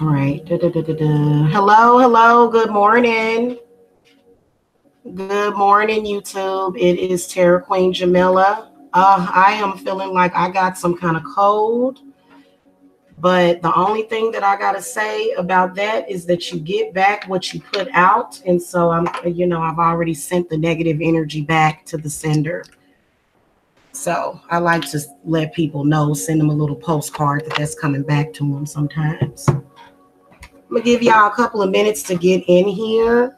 All right. Hello, hello. Good morning. Good morning, YouTube. It is Terra Queen Jamila. I am feeling like I got some kind of cold, but the only thing that I gotta say about that is that you get back what you put out, and so I've already sent the negative energy back to the sender. So I like to let people know, send them a little postcard that's coming back to them sometimes. I'm gonna give y'all a couple of minutes to get in here.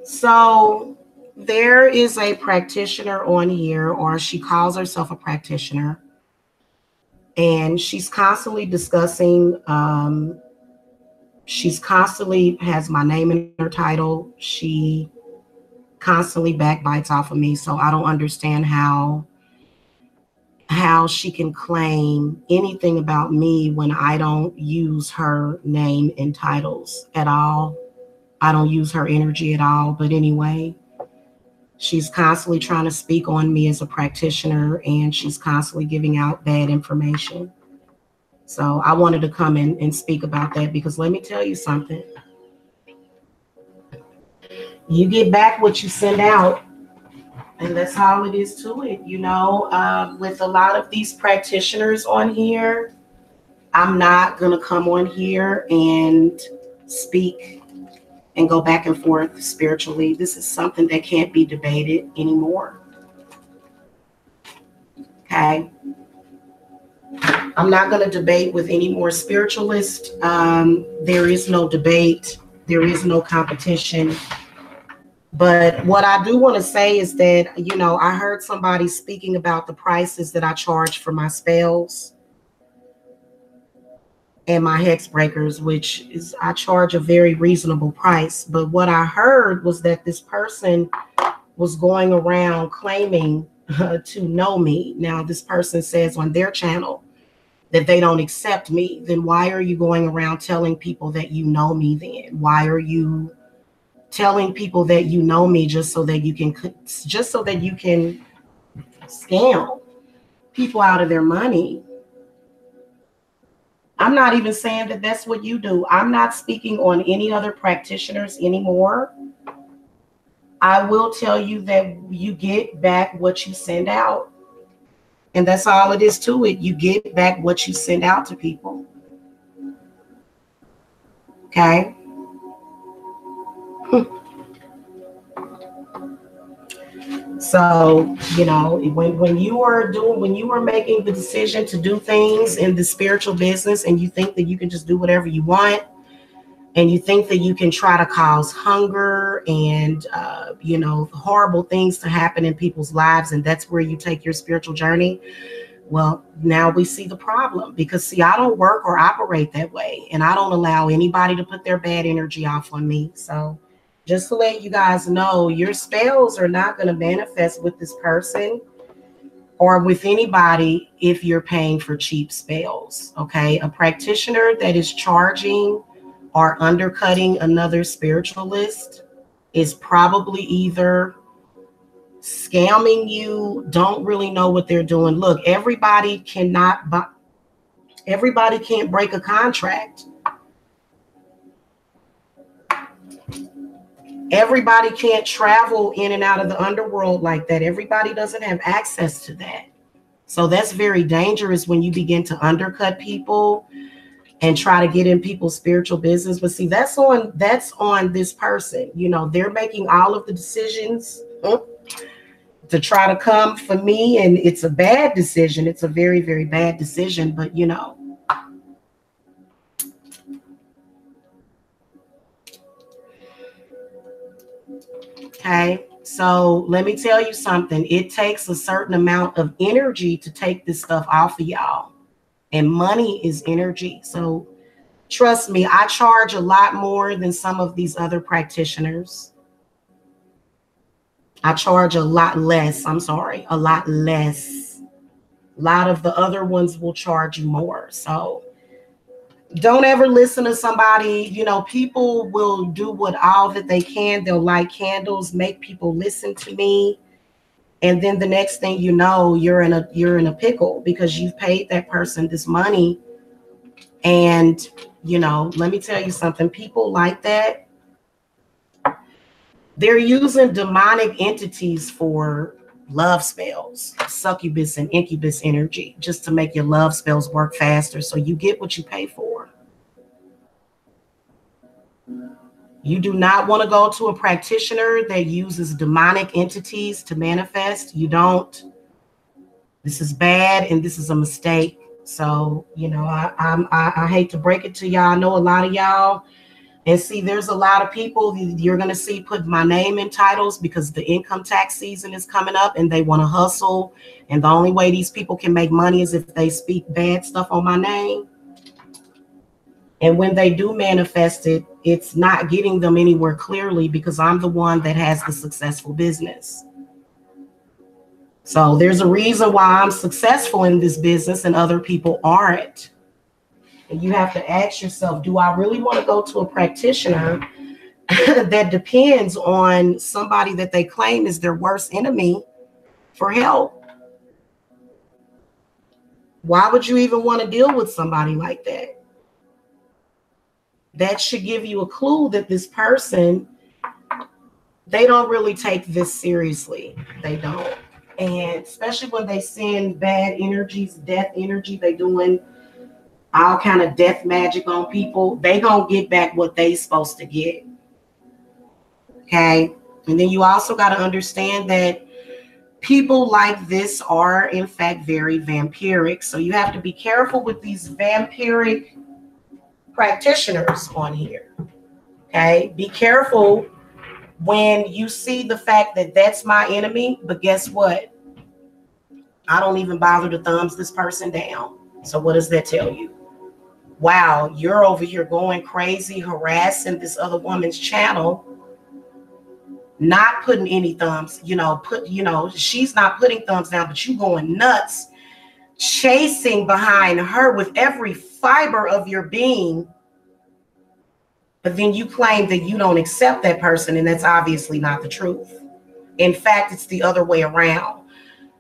So there is a practitioner on here, or she calls herself a practitioner, and she's constantly discussing, she's constantly has my name in her title. She constantly backbites off of me. So I don't understand how she can claim anything about me when I don't use her name in titles at all. I don't use her energy at all. But anyway, she's constantly trying to speak on me as a practitioner, and she's constantly giving out bad information. So I wanted to come in and speak about that, because let me tell you something. You get back what you send out, and that's all it is to it. With a lot of these practitioners on here, I'm not going to come on here and speak and go back and forth spiritually. This is something that can't be debated anymore. Okay. I'm not going to debate with any more spiritualists. There is no debate. There is no competition. But what I do want to say is that, I heard somebody speaking about the prices that I charge for my spells and my hex breakers, which is, I charge a very reasonable price. But what I heard was that this person was going around claiming to know me. Now, this person says on their channel that they don't accept me. Then why are you going around telling people that you know me then? Why are you telling people that you know me just so that you can scam people out of their money? I'm not even saying that that's what you do. I'm not speaking on any other practitioners anymore. I will tell you that you get back what you send out. And that's all it is to it. You get back what you send out to people. Okay? So, when you are making the decision to do things in the spiritual business, and you think that you can just do whatever you want, and you think that you can try to cause hunger and, horrible things to happen in people's lives, and that's where you take your spiritual journey. Well, now we see the problem, because see, I don't work or operate that way, and I don't allow anybody to put their bad energy off on me. So just to let you guys know, your spells are not going to manifest with this person or with anybody if you're paying for cheap spells. Okay. A practitioner that is charging or undercutting another spiritualist is probably either scamming you, don't really know what they're doing. Look, everybody can't break a contract. Everybody can't travel in and out of the underworld like that. Everybody doesn't have access to that. So that's very dangerous when you begin to undercut people and try to get in people's spiritual business. But see, that's on this person. They're making all of the decisions to try to come for me, and it's a bad decision. It's a very, very bad decision. But okay, so let me tell you something. It takes a certain amount of energy to take this stuff off of y'all, and money is energy. So trust me, I charge a lot more than some of these other practitioners. I charge a lot less. I'm sorry, a lot less. A lot of the other ones will charge you more. So don't ever listen to somebody. People will do all that they can. They'll light candles, make people listen to me. And then the next thing you know, you're in a pickle because you've paid that person this money. And, you know, let me tell you something. People like that, they're using demonic entities for love spells, succubus and incubus energy, just to make your love spells work faster. So you get what you pay for. You do not want to go to a practitioner that uses demonic entities to manifest. You don't. This is bad and this is a mistake. So, you know, I hate to break it to y'all. I know a lot of y'all. And see, there's a lot of people you're going to see put my name in titles because the income tax season is coming up and they want to hustle. And the only way these people can make money is if they speak bad stuff on my name. And when they do manifest it, it's not getting them anywhere clearly because I'm the one that has the successful business. So there's a reason why I'm successful in this business and other people aren't. And you have to ask yourself, do I really want to go to a practitioner that depends on somebody that they claim is their worst enemy for help? Why would you even want to deal with somebody like that? That should give you a clue that this person, they don't really take this seriously. They don't. And especially when they send bad energies, death energy, they doing all kind of death magic on people, they gonna get back what they supposed to get. Okay. And then you also got to understand that people like this are in fact very vampiric. So you have to be careful with these vampiric practitioners on here. Okay. Be careful when you see the fact that that's my enemy, but guess what? I don't even bother to thumbs this person down. So what does that tell you? Wow, you're over here going crazy, harassing this other woman's channel, not putting any thumbs, she's not putting thumbs down, but you going nuts, chasing behind her with every fiber of your being. But then you claim that you don't accept that person, and that's obviously not the truth. In fact, it's the other way around.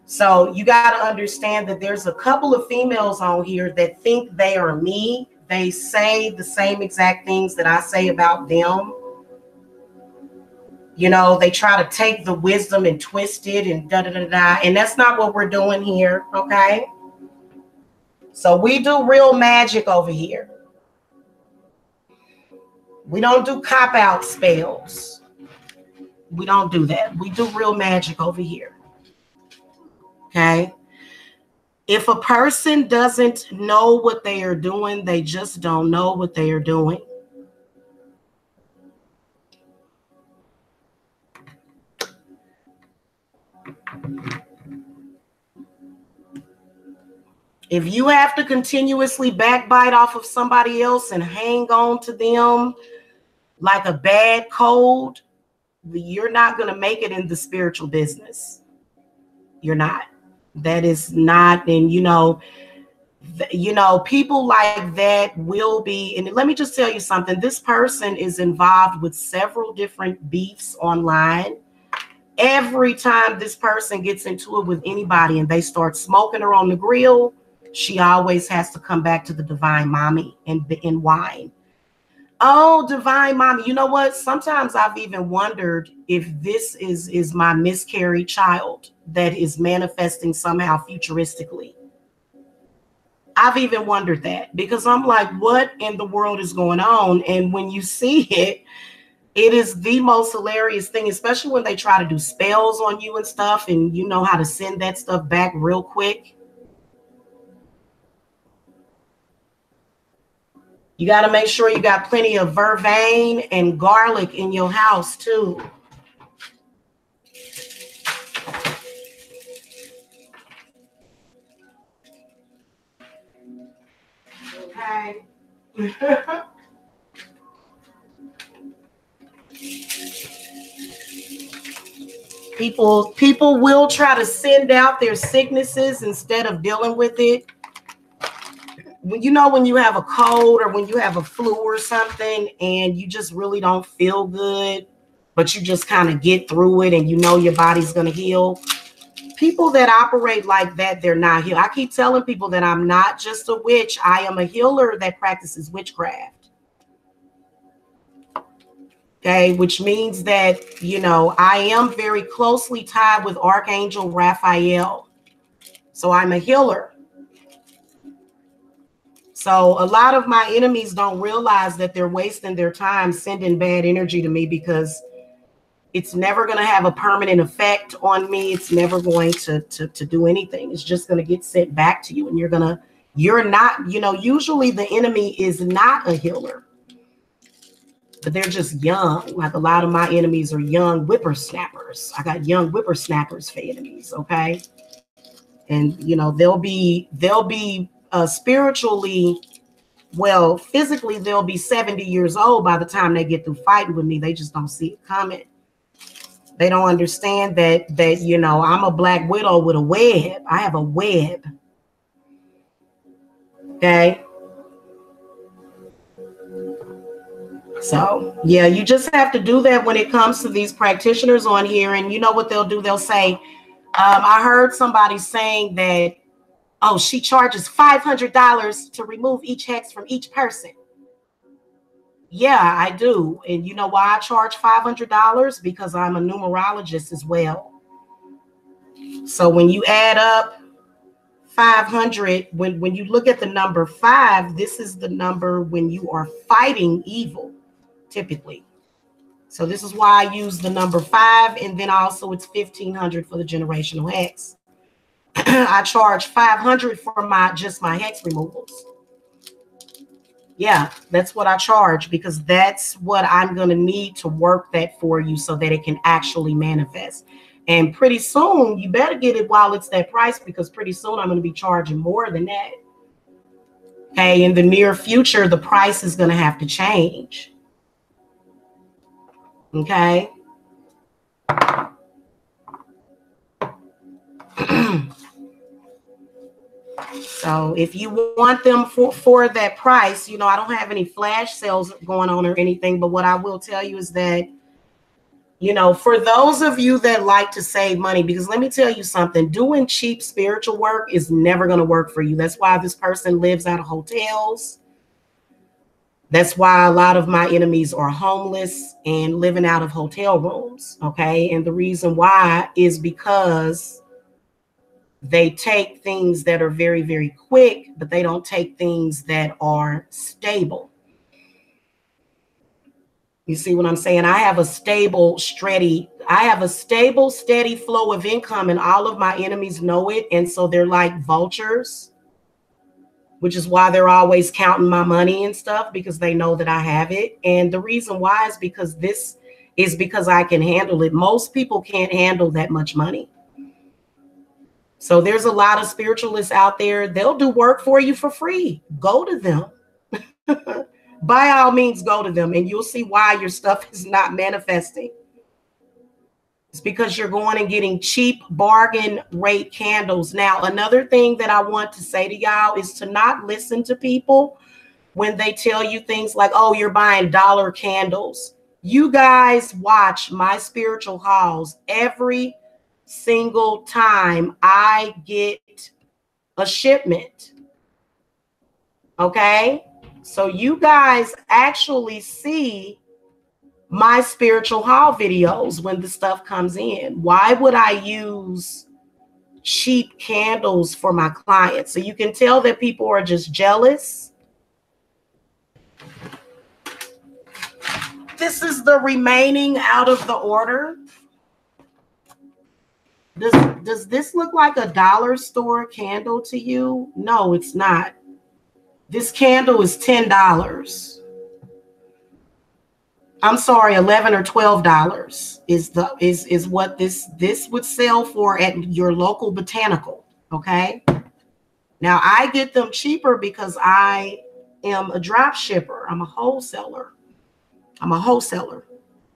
So you got to understand that there's a couple of females on here that think they are me. They say the same exact things that I say about them. You know, they try to take the wisdom and twist it and da-da-da-da. And that's not what we're doing here, okay? So we do real magic over here. We don't do cop-out spells. We don't do that. We do real magic over here. Okay. If a person doesn't know what they are doing, they just don't know what they are doing. If you have to continuously backbite off of somebody else and hang on to them like a bad cold, you're not going to make it in the spiritual business. You're not. That is not, and people like that will be, and let me just tell you something, this person is involved with several different beefs online. Every time this person gets into it with anybody and they start smoking her on the grill, she always has to come back to the divine mommy and whine. Oh, divine mommy. You know what? Sometimes I've even wondered if this is my miscarried child that is manifesting somehow futuristically. I've even wondered that because I'm like, what in the world is going on? And when you see it, it is the most hilarious thing, especially when they try to do spells on you and stuff, and you know how to send that stuff back real quick. You got to make sure you got plenty of vervain and garlic in your house too. Okay. People will try to send out their sicknesses instead of dealing with it. When you have a cold or when you have a flu or something and you just really don't feel good, but you just kind of get through it and you know your body's going to heal. People that operate like that, they're not healed. I keep telling people that I'm not just a witch. I am a healer that practices witchcraft. Okay, which means that, you know, I am very closely tied with Archangel Raphael. So I'm a healer. So a lot of my enemies don't realize that they're wasting their time sending bad energy to me, because it's never going to have a permanent effect on me. It's never going to do anything. It's just going to get sent back to you. And you're not, you know, usually the enemy is not a healer, but they're just young. Like a lot of my enemies are young whippersnappers. I got young whippersnappers for enemies. Okay. And, you know, they'll be spiritually, well, physically, they'll be 70 years old by the time they get through fighting with me. They just don't see it coming. They don't understand that, you know, I'm a black widow with a web. I have a web. Okay. So, yeah, you just have to do that when it comes to these practitioners on here. And you know what they'll do? They'll say, I heard somebody saying that, oh, she charges $500 to remove each hex from each person. Yeah, I do. And you know why I charge $500? Because I'm a numerologist as well. So when you add up 500, when you look at the number 5, this is the number when you are fighting evil, typically. So this is why I use the number 5, and then also it's 1,500 for the generational hex. I charge 500 for just my hex removals. Yeah, that's what I charge, because that's what I'm going to need to work that for you so that it can actually manifest. And pretty soon, you better get it while it's that price, because pretty soon I'm going to be charging more than that. Okay, in the near future, the price is going to have to change. Okay. So if you want them for that price, you know, I don't have any flash sales going on or anything, but what I will tell you is that, you know, for those of you that like to save money, because let me tell you something, doing cheap spiritual work is never going to work for you. That's why this person lives out of hotels. That's why a lot of my enemies are homeless and living out of hotel rooms. Okay. And the reason why is because they take things that are very, very quick, but they don't take things that are stable. You see what I'm saying? I have a stable, steady flow of income, and all of my enemies know it. And so they're like vultures, which is why they're always counting my money and stuff, because they know that I have it. And the reason why is because I can handle it. Most people can't handle that much money. So there's a lot of spiritualists out there. They'll do work for you for free. Go to them. By all means, go to them, and you'll see why your stuff is not manifesting. It's because you're going and getting cheap bargain rate candles. Now, another thing that I want to say to y'all is to not listen to people when they tell you things like, oh, you're buying dollar candles. You guys watch my spiritual hauls every single time I get a shipment. Okay, so you guys actually see my spiritual haul videos when the stuff comes in. Why would I use cheap candles for my clients? So you can tell that people are just jealous. This is the remaining out of the order. Does this look like a dollar store candle to you? No, it's not. This candle is $10. I'm sorry, $11 or $12 is what this would sell for at your local botanical. Okay. Now I get them cheaper because I am a drop shipper. I'm a wholesaler.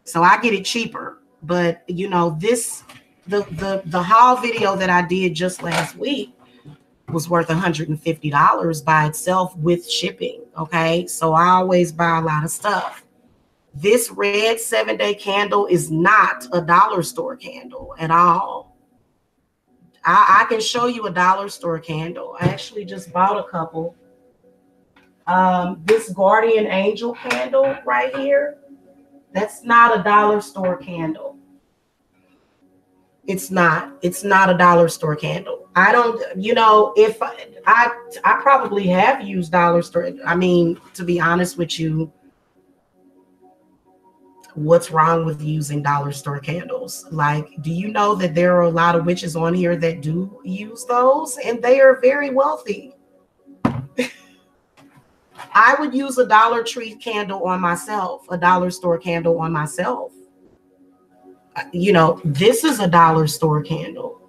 So I get it cheaper. But you know, the haul video that I did just last week was worth $150 by itself with shipping. Okay. So I always buy a lot of stuff. This red 7-day candle is not a dollar store candle at all. I can show you a dollar store candle. I actually just bought a couple. This guardian angel candle right here, that's not a dollar store candle. It's not a dollar store candle. I don't, if I probably have used dollar store. I mean, to be honest with you, what's wrong with using dollar store candles? Like, do you know that there are a lot of witches on here that do use those and they are very wealthy? I would use a Dollar Tree candle on myself, a dollar store candle on myself. This is a dollar store candle.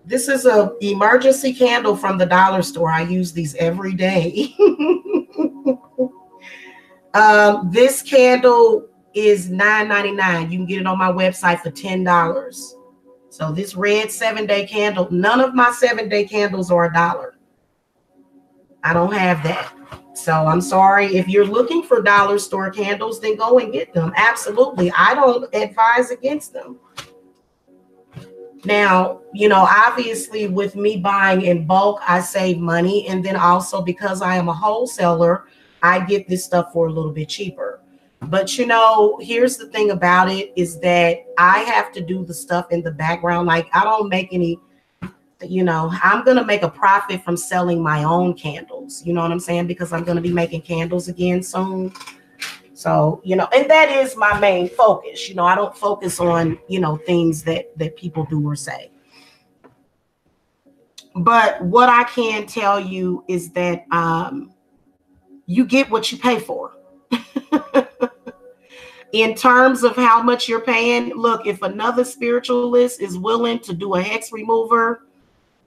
This is a emergency candle from the dollar store. I use these every day. This candle is $9.99. You can get it on my website for $10. So this red 7-day candle, none of my 7-day candles are $1. I don't have that. So I'm sorry. If you're looking for dollar store candles, then go and get them. Absolutely. I don't advise against them. Now, obviously with me buying in bulk, I save money. And then also because I am a wholesaler, I get this stuff for a little bit cheaper. But, here's the thing about it is that I have to do the stuff in the background. Like, I don't make any, I'm going to make a profit from selling my own candles. You know what I'm saying? Because I'm going to be making candles again soon. So, and that is my main focus. I don't focus on, things that people do or say. But what I can tell you is that you get what you pay for. In terms of how much you're paying, look, if another spiritualist is willing to do a hex remover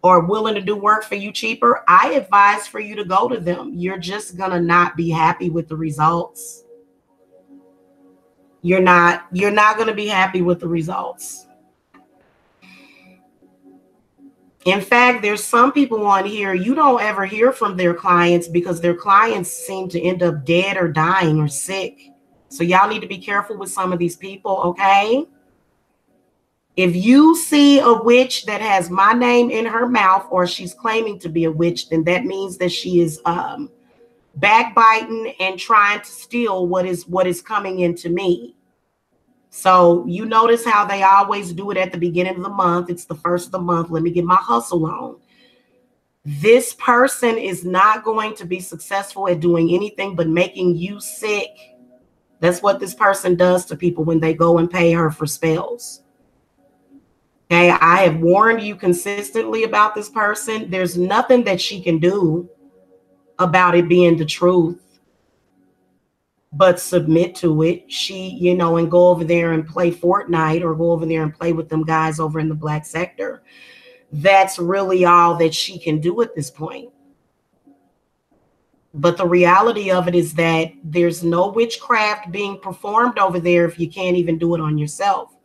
or willing to do work for you cheaper, I advise for you to go to them. You're just going to not be happy with the results. You're not going to be happy with the results. In fact, there's some people on here, you don't ever hear from their clients because their clients seem to end up dead or dying or sick. So y'all need to be careful with some of these people, okay? If you see a witch that has my name in her mouth or she's claiming to be a witch, then that means that she is backbiting and trying to steal what is coming into me. So you notice how they always do it at the beginning of the month. It's the first of the month. Let me get my hustle on. This person is not going to be successful at doing anything but making you sick. That's what this person does to people when they go and pay her for spells. Okay, I have warned you consistently about this person. There's nothing that she can do about it being the truth but submit to it. She, and go over there and play Fortnite or go over there and play with them guys over in the black sector. That's really all that she can do at this point. But the reality of it is that there's no witchcraft being performed over there if you can't even do it on yourself.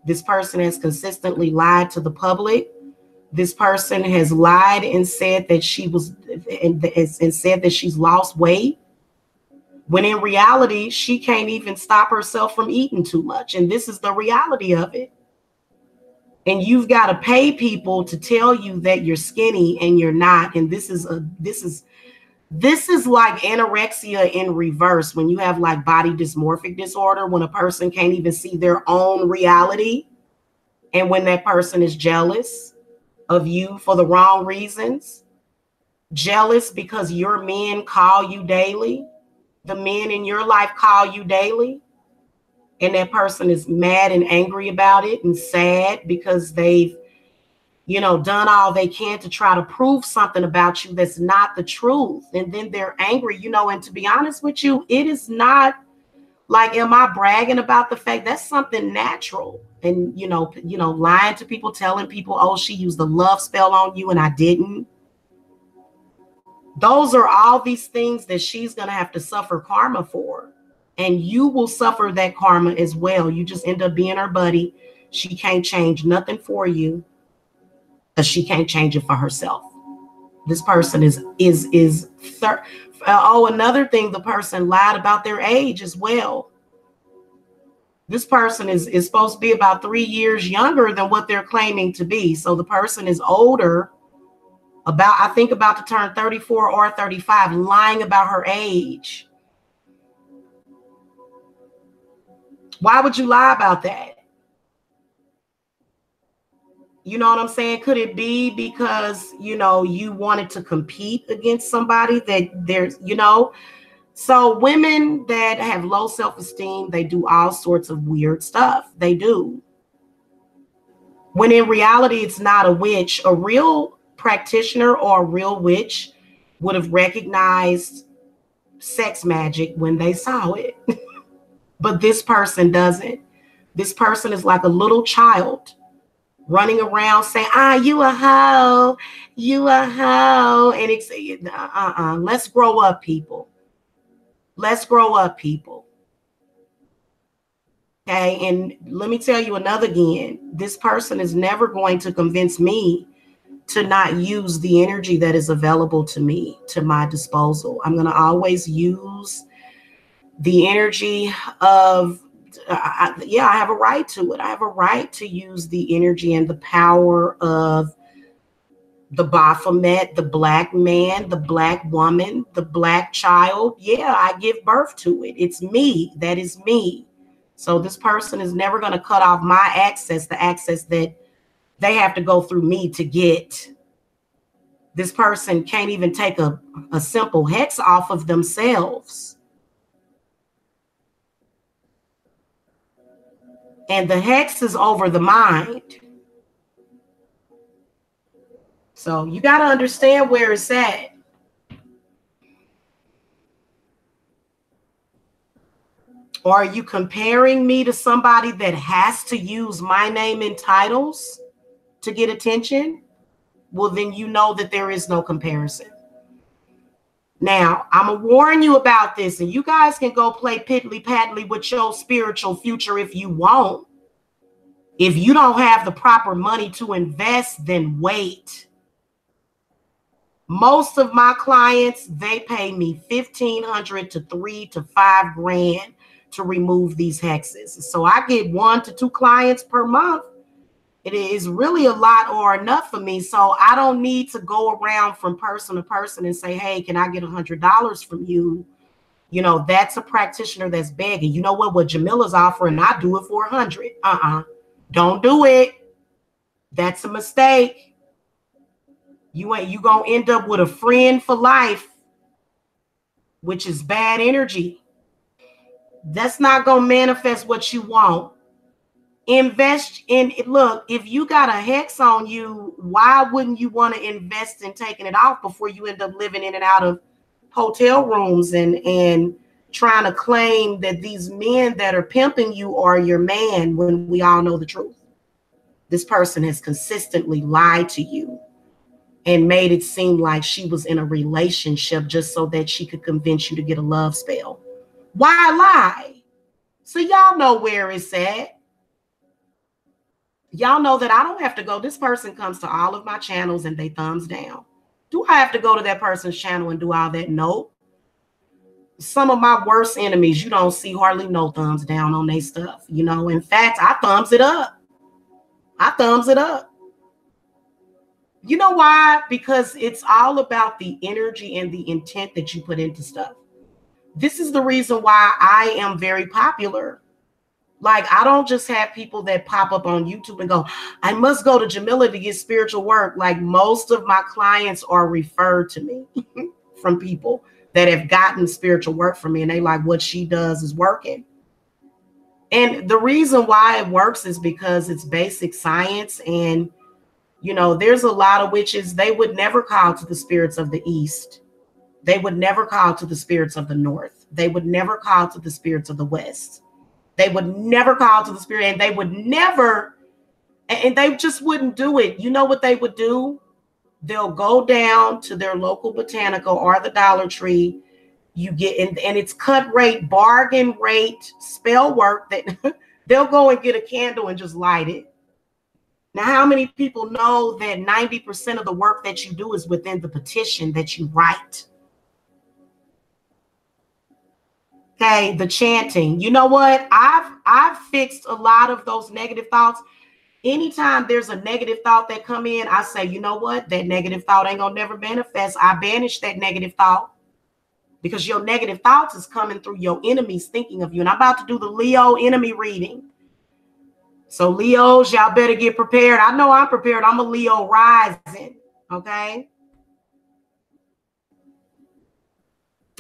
This person has consistently lied to the public. This person has lied and said that said that she's lost weight, when in reality, she can't even stop herself from eating too much. And this is the reality of it. And you've got to pay people to tell you that you're skinny and you're not. And this is like anorexia in reverse, when you have like body dysmorphic disorder, when a person can't even see their own reality. And when that person is jealous of you for the wrong reasons, jealous because your men call you daily. The men in your life call you daily, and that person is mad and angry about it and sad because they've, done all they can to try to prove something about you that's not the truth. And then they're angry, and to be honest with you, it is not like, am I bragging about the fact that's something natural? And, lying to people, telling people, oh, she used a love spell on you and I didn't. Those are all these things that she's going to have to suffer karma for. And you will suffer that karma as well. You just end up being her buddy. She can't change nothing for you because she can't change it for herself. This person another thing, the person lied about their age as well. This person is supposed to be about 3 years younger than what they're claiming to be. So the person is older, I think about to turn 34 or 35, lying about her age. Why would you lie about that? You know what I'm saying? Could it be because, you wanted to compete against somebody that there's, So women that have low self-esteem, they do all sorts of weird stuff. They do. When in reality, it's not a witch. A real practitioner or a real witch would have recognized sex magic when they saw it. But this person doesn't. This person is like a little child running around saying, you a hoe, you a hoe. And it's, let's grow up, people. Let's grow up, people. Okay, and let me tell you another again, this person is never going to convince me to not use the energy that is available to me, to my disposal. I'm going to always use the energy of, I have a right to it. I have a right to use the energy and the power of the Baphomet, the black man, the black woman, the black child. Yeah, I give birth to it. It's me. That is me. So this person is never going to cut off my access, the access that they have to go through me to get. This person can't even take a simple hex off of themselves. And the hex is over the mind. So you got to understand where it's at. Or are you comparing me to somebody that has to use my name and titles to get attention? Well, then you know that there is no comparison. Now, I'm going to warn you about this, and you guys can go play piddly-paddly with your spiritual future if you want. If you don't have the proper money to invest, then wait. Most of my clients, they pay me $1,500 to $3,000 to $5,000 to remove these hexes. So I get 1 to 2 clients per month. It is really a lot or enough for me. So I don't need to go around from person to person and say, hey, can I get $100 from you? That's a practitioner that's begging. You know what Jamila's offering, I do it for $100. Don't do it. That's a mistake. You gonna end up with a friend for life, which is bad energy. That's not gonna manifest what you want. Invest in it. Look, if you got a hex on you, why wouldn't you want to invest in taking it off before you end up living in and out of hotel rooms and trying to claim that these men that are pimping you are your man, when we all know the truth? This person has consistently lied to you and made it seem like she was in a relationship just so that she could convince you to get a love spell. Why lie? So y'all know where it's at. Y'all know that I don't have to go. This person comes to all of my channels and they thumbs down. Do I have to go to that person's channel and do all that? Nope. Some of my worst enemies, you don't see hardly no thumbs down on their stuff. In fact, I thumbs it up. I thumbs it up. You know why? Because it's all about the energy and the intent that you put into stuff. This is the reason why I am very popular. Like, I don't just have people that pop up on YouTube and go, I must go to Jamila to get spiritual work. Like, most of my clients are referred to me from people that have gotten spiritual work from me. And they like, what she does is working. And the reason why it works is because it's basic science. And, there's a lot of witches, they would never call to the spirits of the East. They would never call to the spirits of the North. They would never call to the spirits of the West. They would never call to the spirit, and they would never, and they just wouldn't do it. You know what they would do? They'll go down to their local botanical or the Dollar Tree. You get, and it's cut rate, bargain rate, spell work that they'll go and get a candle and just light it. Now, how many people know that 90% of the work that you do is within the petition that you write? Okay, the chanting. You know what? I've fixed a lot of those negative thoughts. Anytime there's a negative thought that come in, I say, you know what? That negative thought ain't gonna never manifest. I banish that negative thought, because your negative thoughts is coming through your enemies thinking of you. And I'm about to do the Leo enemy reading. So Leos, y'all better get prepared. I know I'm prepared. I'm a Leo rising. Okay.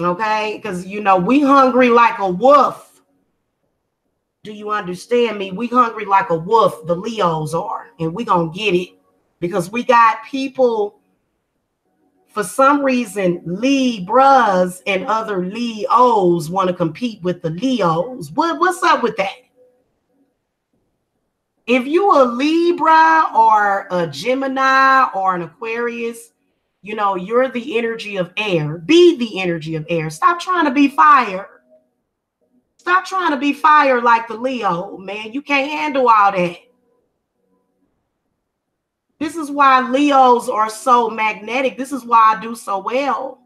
Okay. Because, you know, we hungry like a wolf. Do you understand me? We hungry like a wolf. The Leos are. And we going to get it. Because we got people, for some reason, Libras and other Leos want to compete with the Leos. What's up with that? If you a Libra or a Gemini or an Aquarius, you know, you're the energy of air. Be the energy of air. Stop trying to be fire. Stop trying to be fire like the Leo, man. You can't handle all that. This is why Leos are so magnetic. This is why I do so well.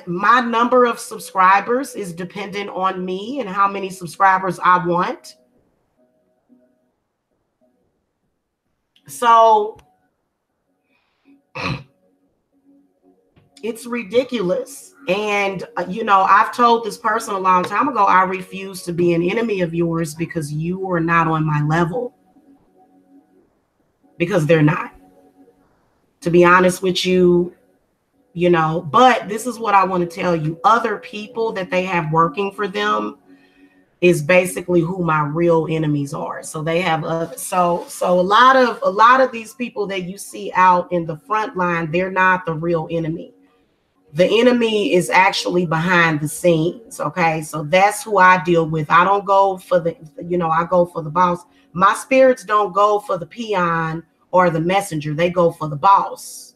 My number of subscribers is dependent on me and how many subscribers I want. So it's ridiculous. And, you know, I've told this person a long time ago, I refuse to be an enemy of yours because you are not on my level. Because they're not. To be honest with you, you know, but this is what I want to tell you. Other people that they have working for them is basically who my real enemies are. So they have so a lot of these people that you see out in the front line, they're not the real enemy. The enemy is actually behind the scenes. Okay, so that's who I deal with. I don't go for the, you know, I go for the boss. My spirits don't go for the peon or the messenger. They go for the boss.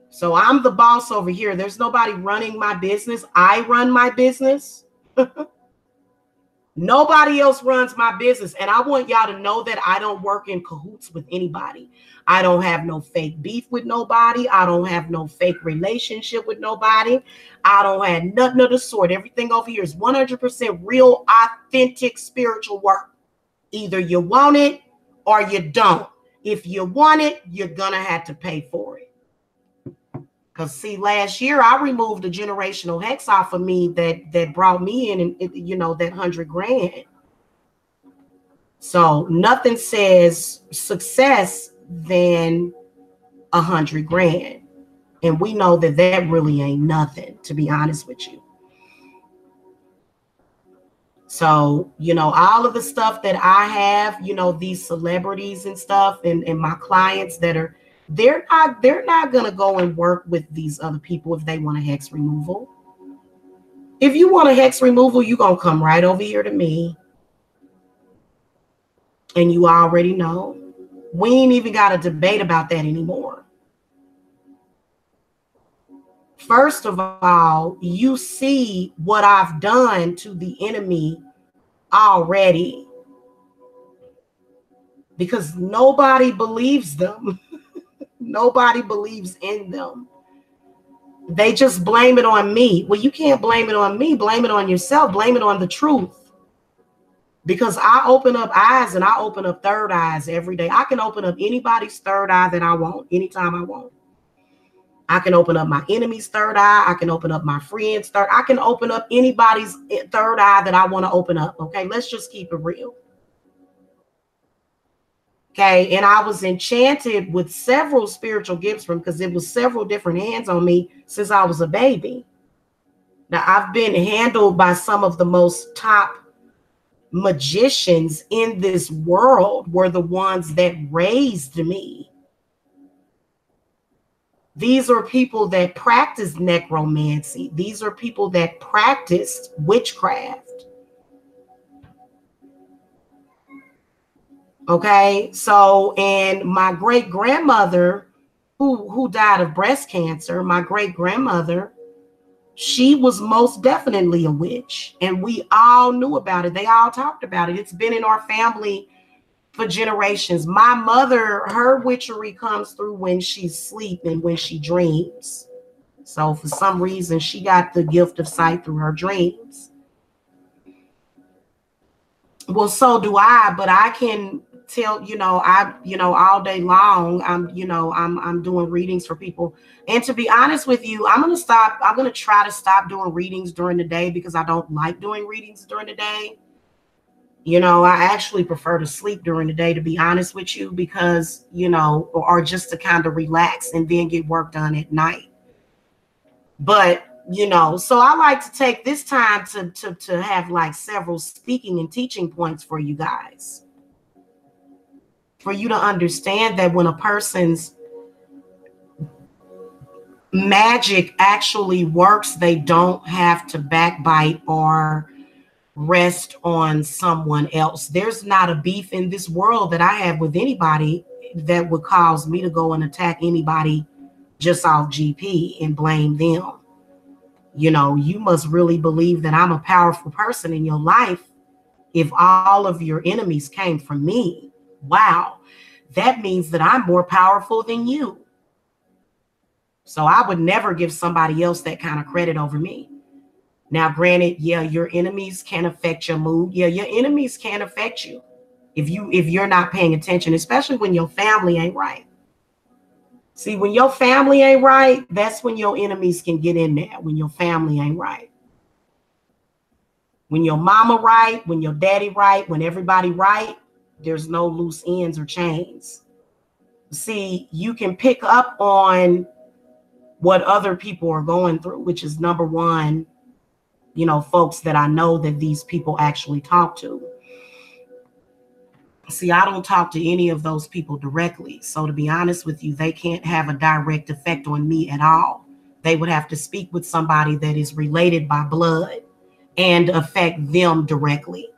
So I'm the boss over here. There's nobody running my business. I run my business. Nobody else runs my business. And I want y'all to know that I don't work in cahoots with anybody. I don't have no fake beef with nobody. I don't have no fake relationship with nobody. I don't have nothing of the sort. Everything over here is 100% real, authentic spiritual work. Either you want it or you don't. If you want it, you're going to have to pay for it. Because see, last year I removed a generational hex off of me that brought me in, and you know, that 100 grand. So nothing says success than 100 grand, and we know that that really ain't nothing, to be honest with you. So, you know, all of the stuff that I have, you know, these celebrities and stuff, and my clients that are, they're not going to go and work with these other people if they want a hex removal. If you want a hex removal, you're going to come right over here to me. And you already know. We ain't even got a debate about that anymore. First of all, you see what I've done to the enemy already. Because nobody believes them. Nobody believes in them. They just blame it on me. Well, you can't blame it on me. Blame it on yourself. Blame it on the truth. Because I open up eyes and I open up third eyes every day. I can open up anybody's third eye that I want, anytime I want. I can open up my enemy's third eye. I can open up my friend's third. I can open up anybody's third eye that I want to open up. Okay, let's just keep it real. Okay, and I was enchanted with several spiritual gifts from, because it was several different hands on me since I was a baby. Now, I've been handled by some of the most top magicians in this world, were the ones that raised me. These are people that practice necromancy. These are people that practiced witchcraft. Okay, so, and my great grandmother, who died of breast cancer, my great grandmother, she was most definitely a witch, and we all knew about it. They all talked about it. It's been in our family for generations. My mother, her witchery comes through when she's asleep and when she dreams. So for some reason, she got the gift of sight through her dreams. Well, so do I, but I can tell, all day long, I'm doing readings for people. And to be honest with you, I'm going to try to stop doing readings during the day because I don't like doing readings during the day. I actually prefer to sleep during the day, to be honest with you, because, or just to kind of relax and then get work done at night. But, so I like to take this time to have like several speaking and teaching points for you guys. For you to understand that when a person's magic actually works, they don't have to backbite or rest on someone else. There's not a beef in this world that I have with anybody that would cause me to go and attack anybody just off GP and blame them. You must really believe that I'm a powerful person in your life if all of your enemies came from me. Wow. That means that I'm more powerful than you. So I would never give somebody else that kind of credit over me. Now, granted, yeah, your enemies can affect your mood. Yeah, your enemies can affect you if you're not paying attention, especially when your family ain't right. See, when your family ain't right, that's when your enemies can get in there, when your family ain't right. When your mama right, when your daddy right, when everybody right, there's no loose ends or chains. See, you can pick up on what other people are going through, which is number one, folks that I know that these people actually talk to. See, I don't talk to any of those people directly. So to be honest with you, they can't have a direct effect on me at all. They would have to speak with somebody that is related by blood and affect them directly.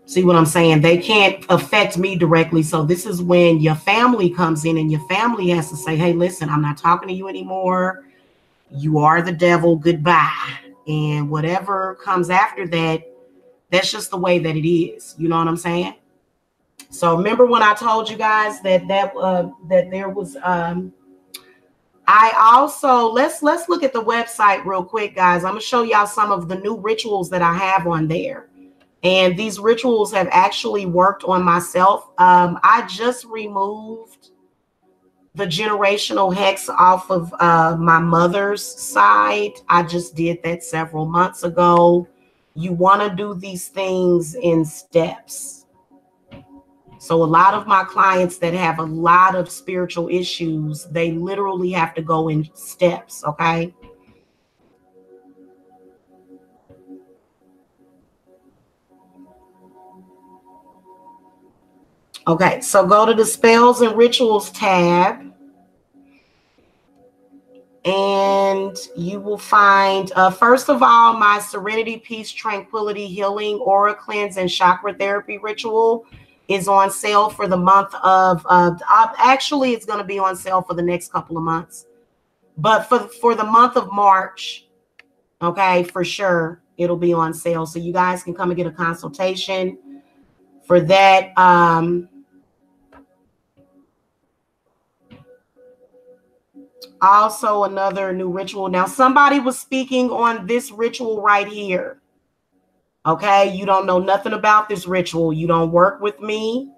See what I'm saying? They can't affect me directly. So this is when your family comes in and your family has to say, hey, listen, I'm not talking to you anymore. You are the devil. Goodbye. And whatever comes after that, that's just the way that it is. You know what I'm saying? So remember when I told you guys that there was I also let's look at the website real quick, guys. I'm gonna show y'all some of the new rituals that I have on there. And these rituals have actually worked on myself. I just removed the generational hex off of my mother's side. I just did that several months ago. You want to do these things in steps. So a lot of my clients that have a lot of spiritual issues, they literally have to go in steps, okay? Okay, so go to the Spells and Rituals tab. And you will find, first of all, my Serenity, Peace, Tranquility, Healing, Aura Cleanse, and Chakra Therapy Ritual is on sale for the month of, actually, it's going to be on sale for the next couple of months. But for the month of March, okay, for sure, it'll be on sale. So you guys can come and get a consultation for that. Also, another new ritual. Now, somebody was speaking on this ritual right here. Okay, you don't know nothing about this ritual. You don't work with me.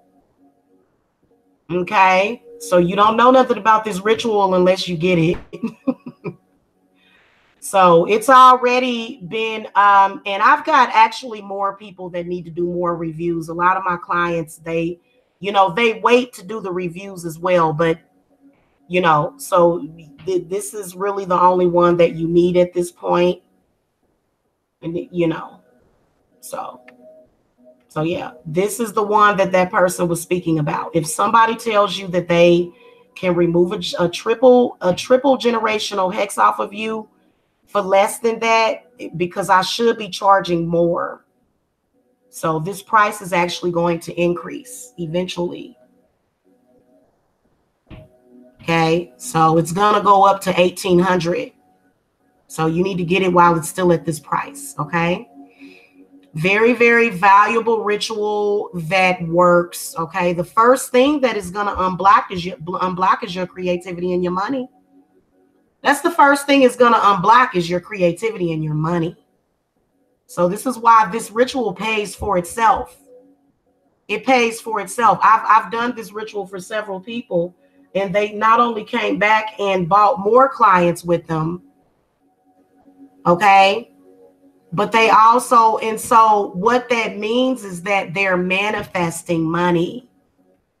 Okay, so you don't know nothing about this ritual unless you get it. So it's already been, and I've got actually more people that need to do more reviews. A lot of my clients, they wait to do the reviews as well, but so this is really the only one that you need at this point. And, so yeah, this is the one that person was speaking about. If somebody tells you that they can remove a triple generational hex off of you for less than that, because I should be charging more. So this price is actually going to increase eventually. Okay, so it's gonna go up to $1,800. So you need to get it while it's still at this price. Okay, very, very valuable ritual that works. Okay, the first thing that is gonna unblock is your creativity and your money. That's the first thing is going to unblock is your creativity and your money. So this is why this ritual pays for itself. It pays for itself. I've done this ritual for several people, and they not only came back and bought more clients with them, okay, but they also, and so what that means is that they're manifesting money,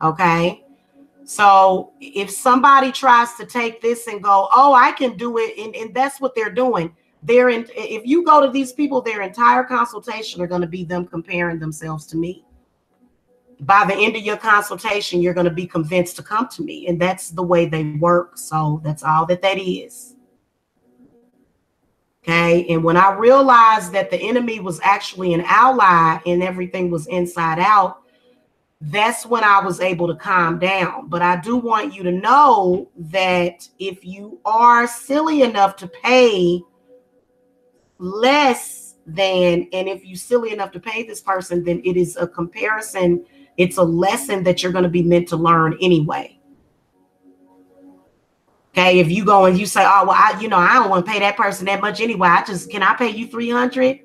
okay? So if somebody tries to take this and go, oh, I can do it, and that's what they're doing. If you go to these people, their entire consultation are going to be them comparing themselves to me. By the end of your consultation, you're going to be convinced to come to me, and that's the way they work. So that's all that is. Okay. And when I realized that the enemy was actually an ally and everything was inside out, that's when I was able to calm down. But I do want you to know that if you are silly enough to pay less than, and if you're silly enough to pay this person, then it is a comparison. It's a lesson that you're going to be meant to learn anyway. Okay, if you go and you say, oh, well, I don't want to pay that person that much anyway. Can I pay you $300?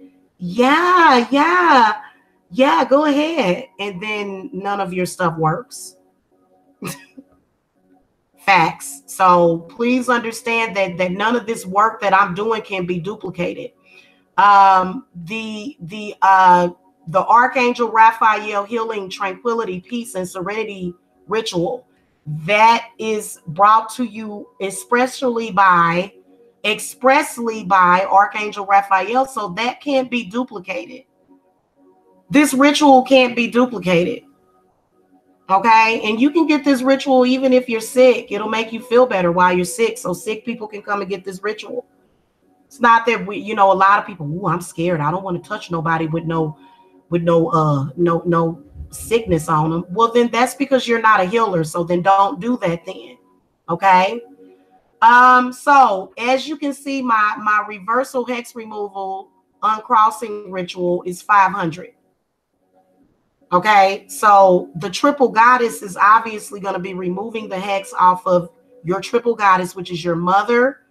Yeah, go ahead. And then none of your stuff works. Facts. So please understand that none of this work that I'm doing can be duplicated. The Archangel Raphael Healing, Tranquility, Peace, and Serenity Ritual, that is brought to you expressly by Archangel Raphael, so that can't be duplicated. This ritual can't be duplicated. Okay, and you can get this ritual even if you're sick. It'll make you feel better while you're sick, so sick people can come and get this ritual. It's not that a lot of people, I'm scared, I don't want to touch nobody with no sickness on them. Well, then that's because you're not a healer, so then don't do that then. Okay. So as you can see, my reversal hex removal uncrossing ritual is 500. Okay, so the triple goddess is obviously going to be removing the hex off of your triple goddess, which is your mother,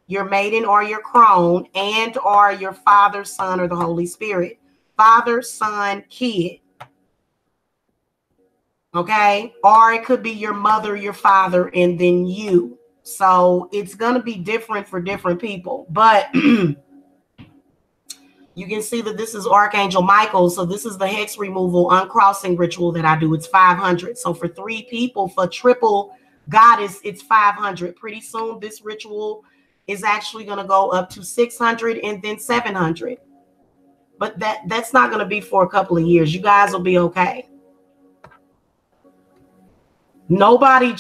your maiden, or your crone, and or your Father, Son, or the Holy Spirit. Father, Son, kid. Okay, or it could be your mother, your father, and then you. So it's going to be different for different people, but you can see that this is Archangel Michael. So this is the hex removal uncrossing ritual that I do. It's 500. So for 3 people, for triple goddess, it's 500. Pretty soon this ritual is actually going to go up to 600 and then 700. But that's not going to be for a couple of years. You guys will be okay. Nobody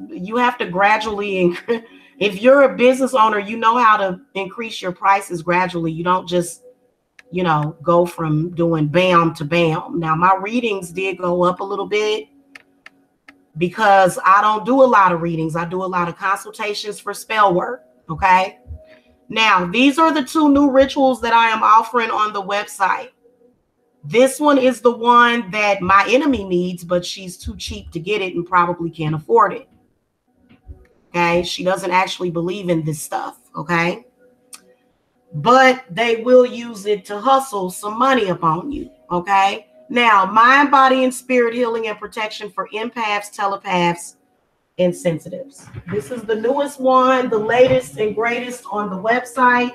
you have to gradually increase. If you're a business owner, you know how to increase your prices gradually. You don't just go from doing bam to bam. Now, my readings did go up a little bit because I don't do a lot of readings. I do a lot of consultations for spell work. Okay. Now, these are the 2 new rituals that I am offering on the website. This one is the one that my enemy needs, but she's too cheap to get it and probably can't afford it. Okay. She doesn't actually believe in this stuff. Okay. But they will use it to hustle some money upon you. Okay. Now, mind, body, and spirit healing and protection for empaths, telepaths, and sensitives. This is the newest one, the latest and greatest on the website.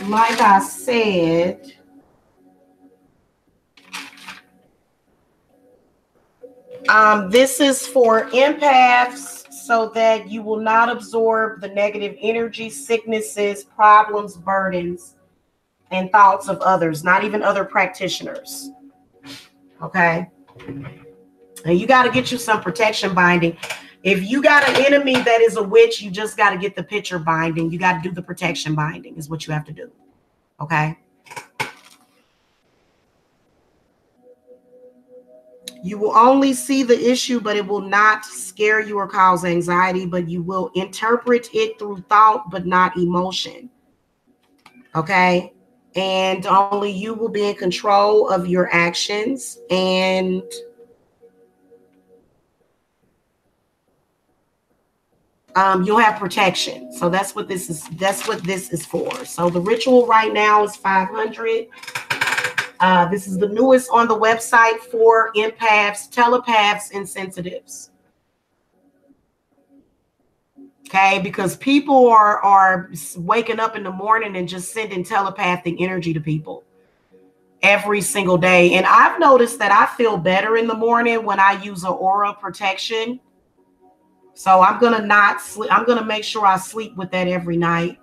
Like I said, this is for empaths so that you will not absorb the negative energy, sicknesses, problems, burdens, and thoughts of others, not even other practitioners. Okay. And you got to get you some protection binding. If you got an enemy that is a witch, you just got to get the picture binding. You got to do the protection binding is what you have to do. Okay. You will only see the issue, but it will not scare you or cause anxiety, but you will interpret it through thought, but not emotion. Okay. And only you will be in control of your actions. And You'll have protection. So that's what this is. That's what this is for. So the ritual right now is 500. This is the newest on the website for empaths, telepaths, and sensitives. Okay, because people are waking up in the morning and just sending telepathic energy to people every single day. And I've noticed that I feel better in the morning when I use an aura protection. So I'm gonna not sleep. I'm gonna make sure I sleep with that every night,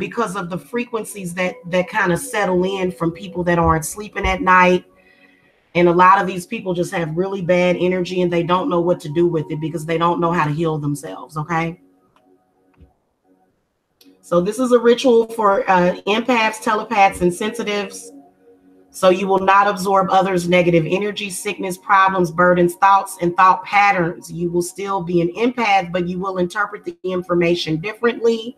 because of the frequencies that kind of settle in from people that aren't sleeping at night. And a lot of these people just have really bad energy and they don't know what to do with it because they don't know how to heal themselves. Okay. So this is a ritual for empaths, telepaths, and sensitives. So you will not absorb others' negative energy, sickness, problems, burdens, thoughts, and thought patterns. You will still be an empath, but you will interpret the information differently.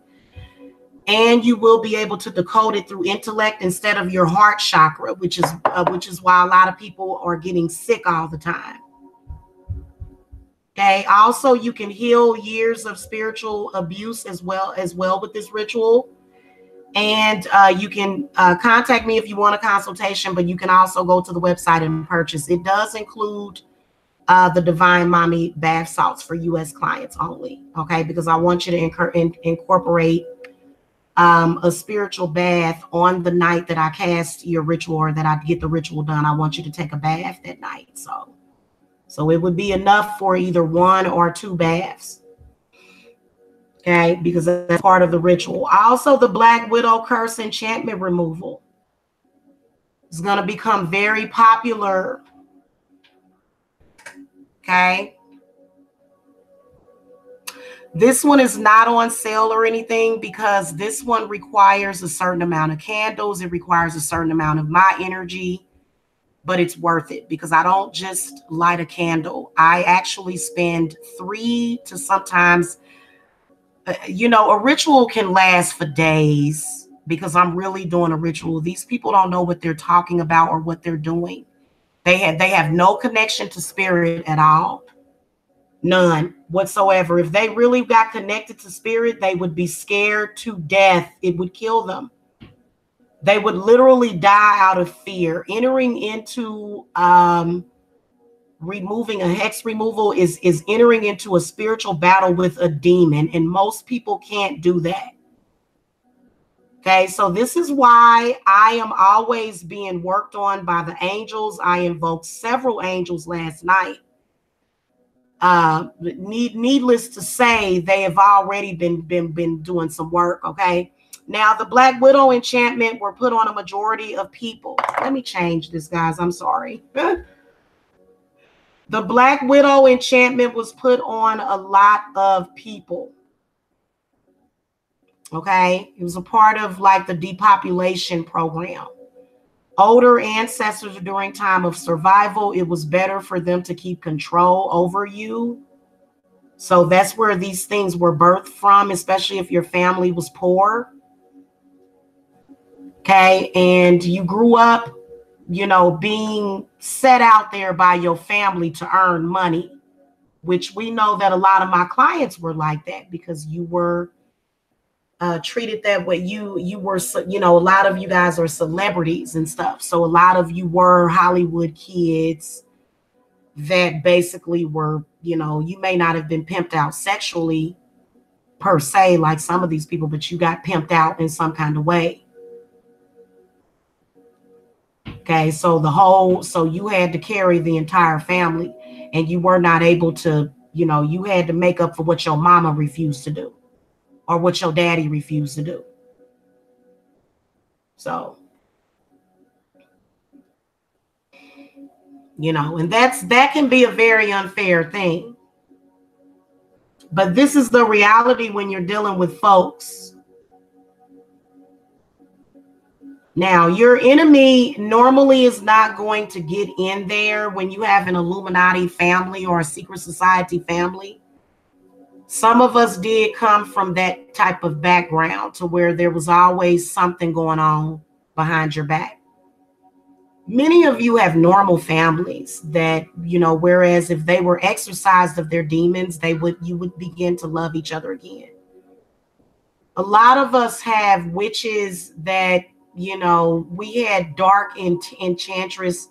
And you will be able to decode it through intellect instead of your heart chakra, which is why a lot of people are getting sick all the time. Okay. Also, you can heal years of spiritual abuse as well with this ritual. And you can contact me if you want a consultation, but you can also go to the website and purchase. It does include the Divine Mommy bath salts for U.S. clients only. Okay, because I want you to incorporate a spiritual bath on the night that I cast your ritual or that I get the ritual done. I want you to take a bath that night. So it would be enough for either 1 or 2 baths. Okay, because that's part of the ritual. Also, the Black Widow curse enchantment removal is going to become very popular. Okay. This one is not on sale or anything because this one requires a certain amount of candles. It requires a certain amount of my energy, but it's worth it because I don't just light a candle. I actually spend 3 to sometimes, a ritual can last for days because I'm really doing a ritual. These people don't know what they're talking about or what they're doing. They have no connection to spirit at all. None whatsoever. If they really got connected to spirit, they would be scared to death. It would kill them. They would literally die out of fear. Entering into removing a hex removal is entering into a spiritual battle with a demon, and most people can't do that. Okay, so this is why I am always being worked on by the angels. I invoked several angels last night. Needless to say, they have already been doing some work. Okay, now the Black Widow enchantment were put on a majority of people. Let me change this, guys. I'm sorry. The Black Widow enchantment was put on a lot of people. Okay, it was a part of like the depopulation program. Older ancestors during time of survival, it was better for them to keep control over you. So that's where these things were birthed from, especially if your family was poor. Okay, and you grew up, being set out there by your family to earn money, which we know that a lot of my clients were like that because you were treated that way. You were, a lot of you guys are celebrities and stuff. So a lot of you were Hollywood kids that basically were, you may not have been pimped out sexually per se, like some of these people, but you got pimped out in some kind of way. Okay. So you had to carry the entire family and you were not able to, you had to make up for what your mama refused to do or what your daddy refused to do. So, and that can be a very unfair thing. But this is the reality when you're dealing with folks. Now, your enemy normally is not going to get in there when you have an Illuminati family or a secret society family. Some of us did come from that type of background to where there was always something going on behind your back. Many of you have normal families that, whereas if they were exorcised of their demons, you would begin to love each other again. A lot of us have witches that, we had dark enchantress.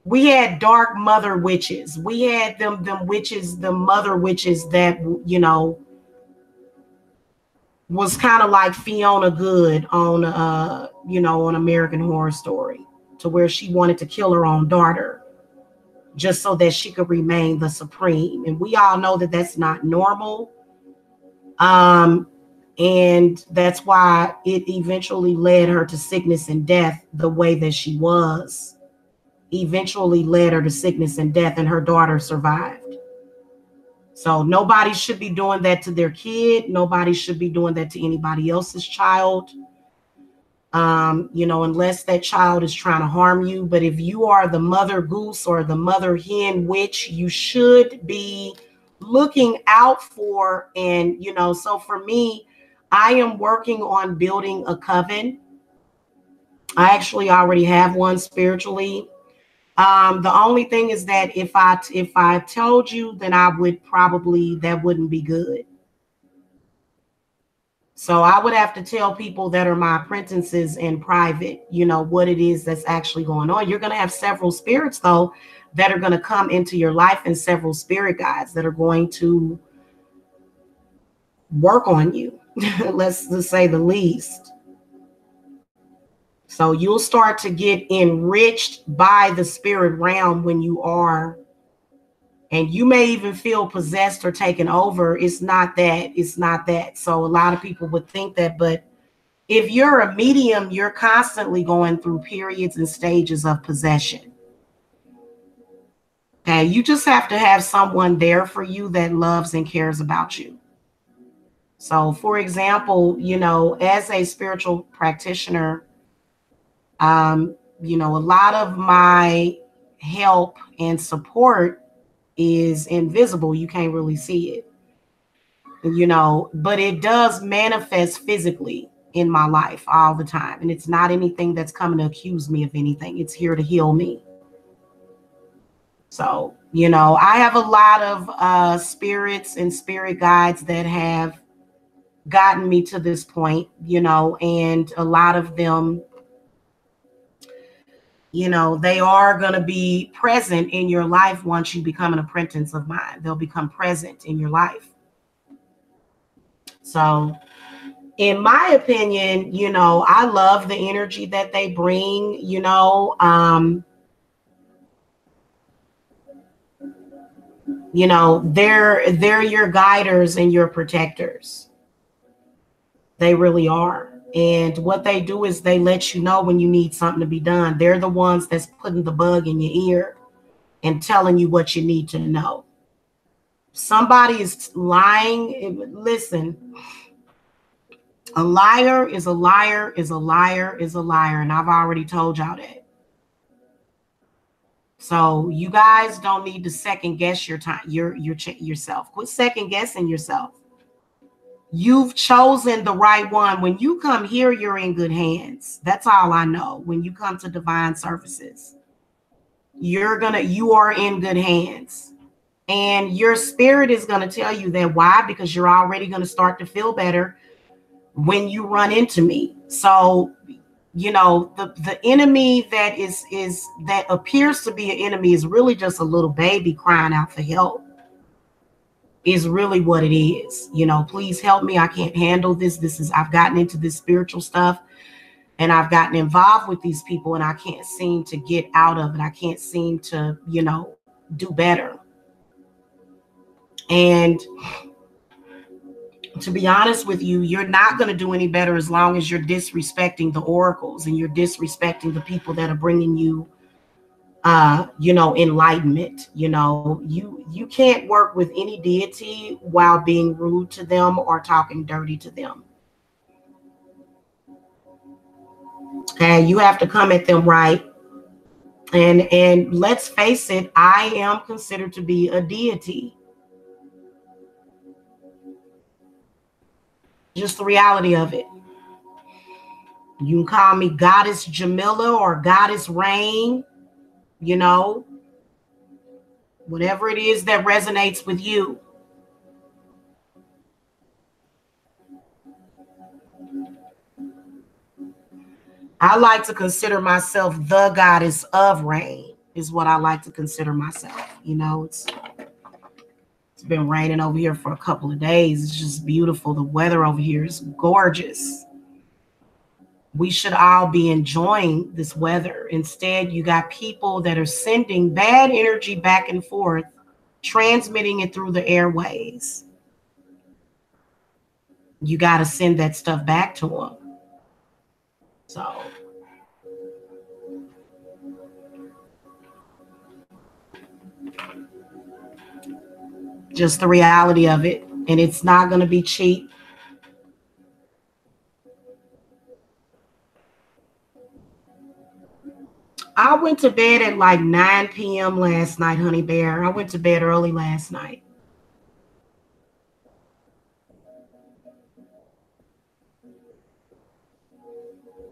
We had dark mother witches. We had them witches, the mother witches that, was kind of like Fiona Good on, on American Horror Story, to where she wanted to kill her own daughter just so that she could remain the supreme. And we all know that that's not normal. And that's why it eventually led her to sickness and death. The way that she was eventually led her to sickness and death, and her daughter survived. So nobody should be doing that to their kid. Nobody should be doing that to anybody else's child. Unless that child is trying to harm you. But if you are the mother goose or the mother hen witch, you should be looking out for. And, so for me, I am working on building a coven. I actually already have one spiritually. The only thing is that if I told you, then that wouldn't be good. So I would have to tell people that are my apprentices in private, what it is that's actually going on. You're going to have several spirits, though, that are going to come into your life, and several spirit guides that are going to work on you, let's just say the least. So you'll start to get enriched by the spirit realm when you are, and you may even feel possessed or taken over. It's not that. So a lot of people would think that, but if you're a medium, you're constantly going through periods and stages of possession. Okay, you just have to have someone there for you that loves and cares about you. So, for example, as a spiritual practitioner, a lot of my help and support is invisible. You can't really see it, but it does manifest physically in my life all the time. And it's not anything that's coming to accuse me of anything. It's here to heal me. So, I have a lot of spirits and spirit guides that have gotten me to this point, and a lot of them, they are going to be present in your life once you become an apprentice of mine. They'll become present in your life. So, in my opinion, I love the energy that they bring, they're your guiders and your protectors. They really are. And what they do is they let you know when you need something to be done. They're the ones that's putting the bug in your ear and telling you what you need to know. Somebody is lying. Listen, a liar is a liar is a liar is a liar. And I've already told y'all that. So you guys don't need to second guess your time, yourself. Quit second guessing yourself. You've chosen the right one. When you come here, you're in good hands. That's all I know. When you come to Divine Services, you are in good hands. And your spirit is going to tell you that. Why? Because you're already going to start to feel better when you run into me. So, the enemy that that appears to be an enemy is really just a little baby crying out for help. Is really what it is. Please help me. I can't handle this. I've gotten into this spiritual stuff, and I've gotten involved with these people, and I can't seem to get out of it. I can't seem to, do better. And to be honest with you, you're not going to do any better as long as you're disrespecting the oracles and you're disrespecting the people that are bringing you enlightenment. You can't work with any deity while being rude to them or talking dirty to them. And you have to come at them right. And let's face it, I am considered to be a deity. Just the reality of it. You can call me Goddess Jamila or Goddess Rain, you know, whatever it is that resonates with you. I like to consider myself the goddess of rain, is what I like to consider myself. You know, it's been raining over here for a couple of days. It's just beautiful. The weather over here is gorgeous. We should all be enjoying this weather. Instead, you got people that are sending bad energy back and forth, transmitting it through the airways. You got to send that stuff back to them. So just the reality of it. And it's not going to be cheap. I went to bed at like 9 p.m. last night, honey bear. I went to bed early last night.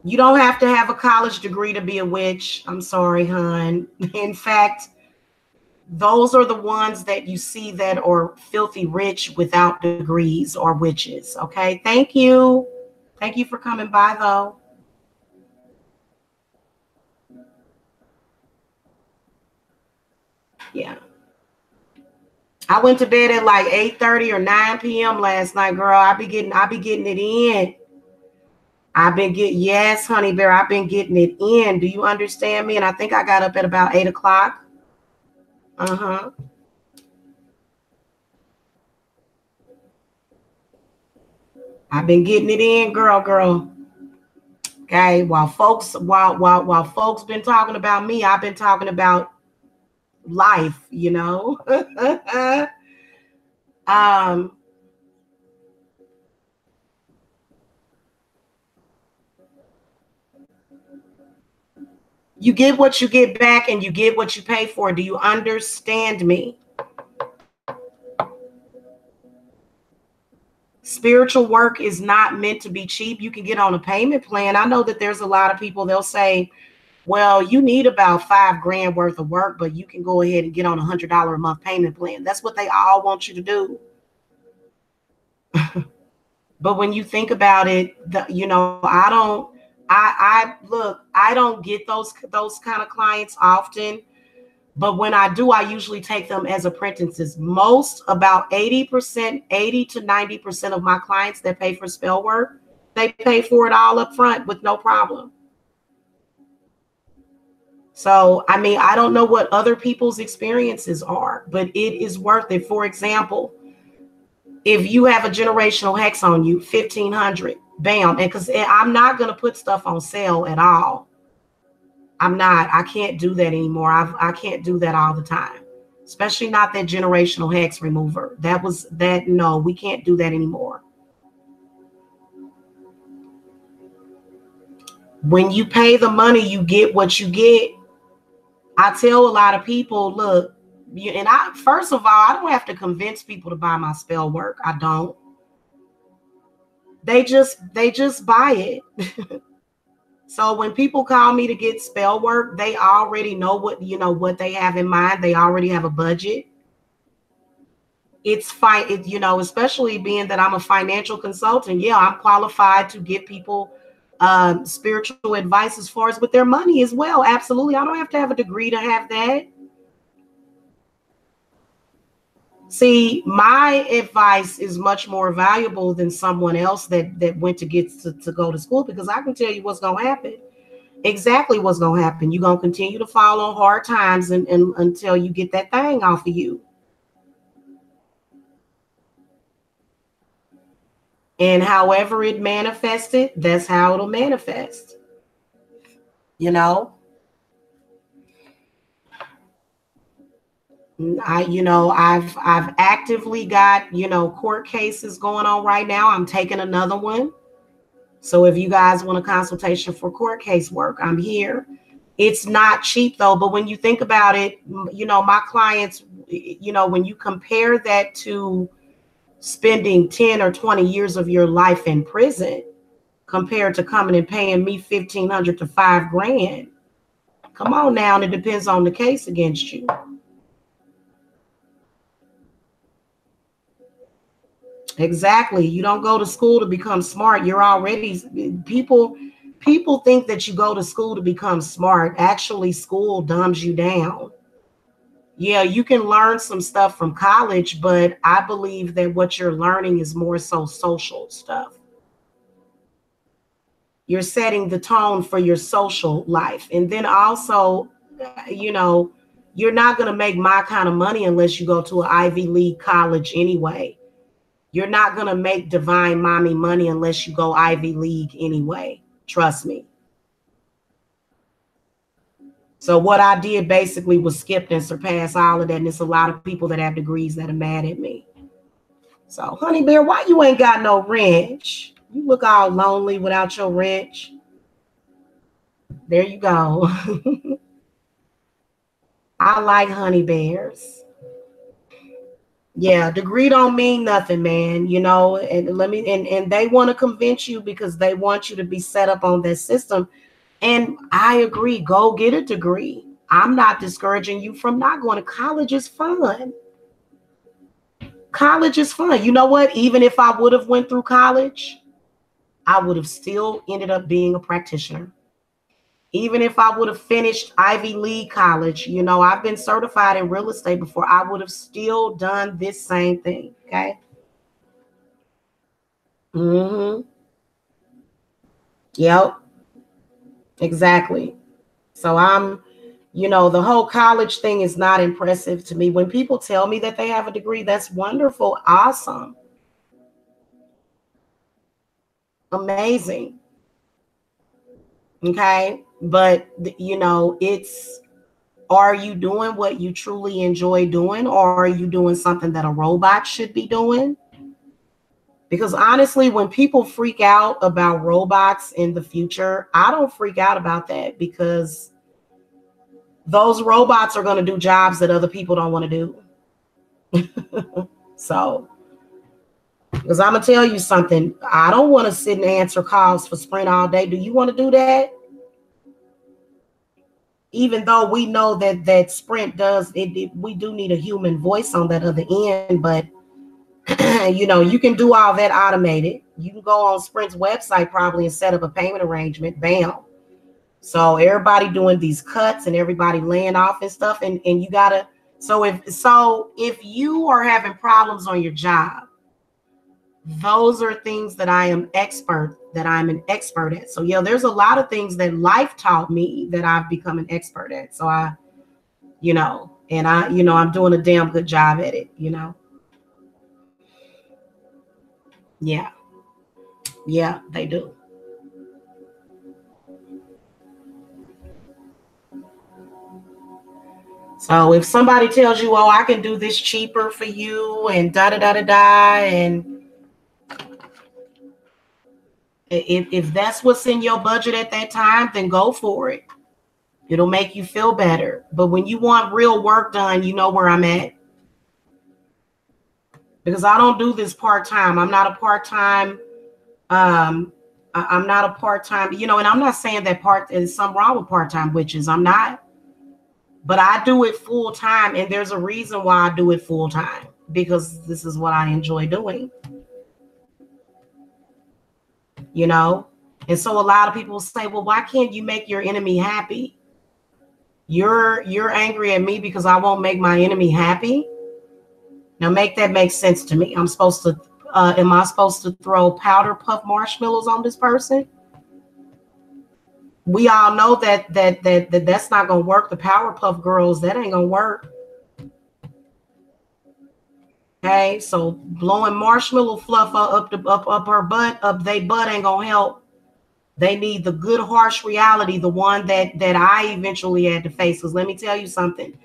You don't have to have a college degree to be a witch. I'm sorry, hon. In fact, those are the ones that you see that are filthy rich without degrees or witches. Okay. Thank you. Thank you for coming by, though. Yeah. I went to bed at like 8:30 or 9 p.m. last night, girl. I be getting it in. Yes, honey bear, I've been getting it in. Do you understand me? And I think I got up at about 8 o'clock. Uh-huh. I've been getting it in, girl. Okay. While folks been talking about me, I've been talking about life, you know. um you get what you get back and you get what you pay for. Do you understand me? Spiritual work is not meant to be cheap. You can get on a payment plan. I know that there's a lot of people, they'll say, well, you need about $5,000 worth of work, but you can go ahead and get on $100 a month payment plan. That's what they all want you to do. But when you think about it, you know, I look, I don't get those kind of clients often. But when I do, I usually take them as apprentices. About 80%, 80 to 90% of my clients that pay for spell work, they pay for it all up front with no problem. So, I mean, I don't know what other people's experiences are, but it is worth it. For example, if you have a generational hex on you, 1,500, bam. And because I'm not going to put stuff on sale at all. I can't do that anymore. I can't do that all the time, especially not that generational hex remover. No, we can't do that anymore. When you pay the money, you get what you get. I tell a lot of people, look, first of all, I don't have to convince people to buy my spell work. I don't. They just buy it. So when people call me to get spell work, they already know what they have in mind. They already have a budget. It's fine, especially being that I'm a financial consultant. Yeah, I'm qualified to give people spiritual advice as far as with their money as well. Absolutely. I don't have to have a degree to have that. See, my advice is much more valuable than someone else that went to go to school, because I can tell you what's going to happen. Exactly what's going to happen. You're going to continue to fall on hard times and until you get that thing off of you. And however it manifested, that's how it'll manifest. You know? I've actively got, court cases going on right now. I'm taking another one. So if you guys want a consultation for court case work, I'm here. It's not cheap though, but when you think about it, my clients, when you compare that to spending 10 or 20 years of your life in prison, compared to coming and paying me $1,500 to $5,000. Come on now, and it depends on the case against you. Exactly. You don't go to school to become smart. You're already people think that you go to school to become smart. Actually, school dumbs you down. Yeah, you can learn some stuff from college, but I believe that what you're learning is more so social stuff. You're setting the tone for your social life. And then also, you're not going to make my kind of money unless you go to an Ivy League college anyway. You're not going to make divine mommy money unless you go Ivy League anyway. Trust me. So what I did basically was skip and surpass all of that. And it's a lot of people that have degrees that are mad at me. So, honey bear, why you ain't got no wrench? You look all lonely without your wrench. There you go. I like honey bears. Yeah, degree don't mean nothing, man. And they want to convince you because they want you to be set up on that system. And I agree, go get a degree. I'm not discouraging you from not going to college. Is fun. College is fun. You know what? Even if I would have went through college, I would have still ended up being a practitioner. Even if I would have finished Ivy League college, I've been certified in real estate before, I would have still done this same thing. Okay. Yep. Exactly. So the whole college thing is not impressive to me. When people tell me that they have a degree, that's wonderful. Awesome. Amazing. Okay. But, are you doing what you truly enjoy doing, or are you doing something that a robot should be doing? Because honestly, when people freak out about robots in the future, I don't freak out about that, because those robots are going to do jobs that other people don't want to do. So, because I'm going to tell you something, I don't want to sit and answer calls for Sprint all day. Do you want to do that? Even though we know that Sprint does it, we do need a human voice on that other end, but you can do all that automated. You can go on Sprint's website probably and set up a payment arrangement. Bam. So everybody doing these cuts and everybody laying off and stuff, and you gotta. So if you are having problems on your job, those are things that I'm an expert at. So yeah, there's a lot of things that life taught me that I've become an expert at. So I'm doing a damn good job at it. Yeah. Yeah, they do. So if somebody tells you, oh, I can do this cheaper for you and da da da da da, and if that's what's in your budget at that time, then go for it. It'll make you feel better. But when you want real work done, you know where I'm at. Because I don't do this part-time. I'm not a part-time. I'm not a part-time, and I'm not saying that there's something wrong with part-time witches. I'm not. But I do it full time, and there's a reason why I do it full time, because this is what I enjoy doing. And so a lot of people say, well, why can't you make your enemy happy? You're angry at me because I won't make my enemy happy. Now make that make sense to me. Am I supposed to throw powder puff marshmallows on this person? We all know that's not gonna work. The Powerpuff Girls, that ain't gonna work. Okay, so blowing marshmallow fluff up her butt, up they butt ain't gonna help. They need the good harsh reality, the one that I eventually had to face. Because let me tell you something,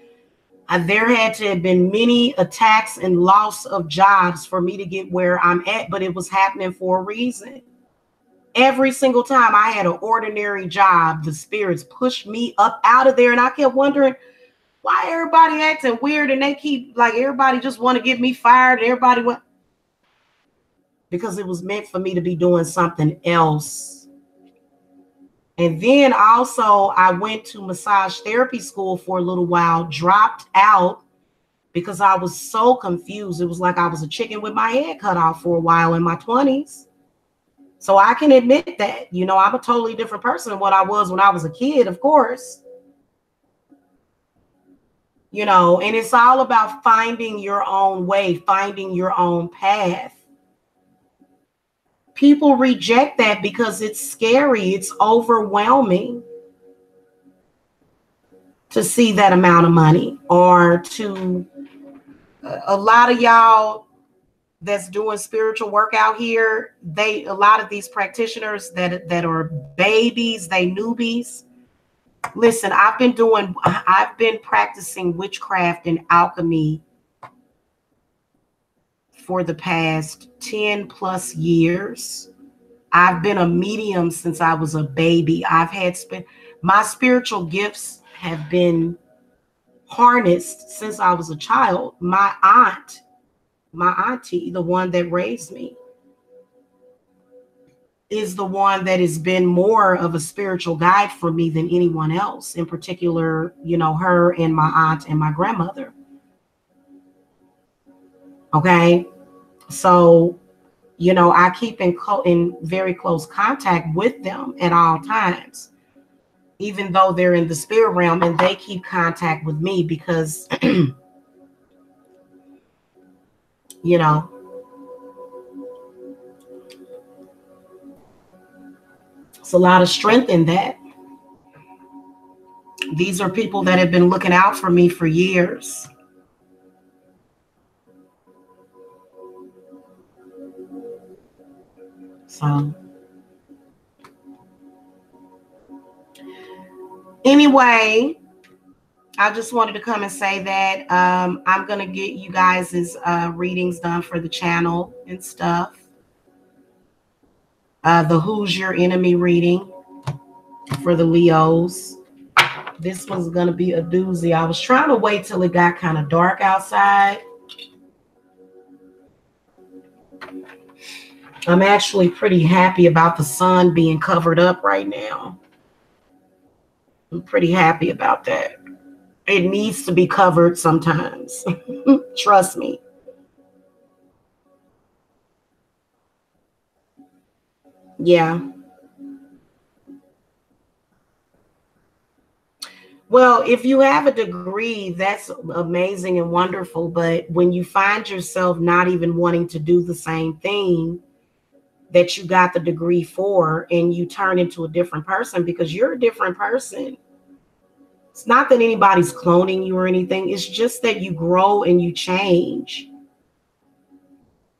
there had to have been many attacks and loss of jobs for me to get where I'm at, but it was happening for a reason. Every single time I had an ordinary job, the spirits pushed me up out of there, and I kept wondering why everybody acting weird, and they keep like everybody just want to get me fired. Everybody went. because it was meant for me to be doing something else. And then also I went to massage therapy school for a little while, dropped out because I was so confused. It was like I was a chicken with my head cut off for a while in my 20s. So I can admit that, you know, I'm a totally different person than what I was when I was a kid, of course. You know, and it's all about finding your own way, finding your own path. People reject that because it's scary. It's overwhelming to see that amount of money, or to a lot of y'all that's doing spiritual work out here. A lot of these practitioners that are babies, they newbies. Listen, I've been practicing witchcraft and alchemy for the past 10 plus years. I've been a medium since I was a baby. My spiritual gifts have been harnessed since I was a child. My auntie, the one that raised me, is the one that has been more of a spiritual guide for me than anyone else. In particular, you know, her and my aunt and my grandmother. Okay. So, you know, I keep in very close contact with them at all times, even though they're in the spirit realm, and they keep contact with me because, you know, it's a lot of strength in that. These are people that have been looking out for me for years. So anyway, I just wanted to come and say that I'm going to get you guys' readings done for the channel and stuff. The Who's Your Enemy reading for the Leos. This one's going to be a doozy. I was trying to wait till it got kind of dark outside. I'm actually pretty happy about the sun being covered up right now. I'm pretty happy about that. It needs to be covered sometimes. Trust me. Yeah. Well, if you have a degree, that's amazing and wonderful. But when you find yourself not even wanting to do the same thing that you got the degree for, and you turn into a different person, because you're a different person. It's not that anybody's cloning you or anything. It's just that you grow and you change.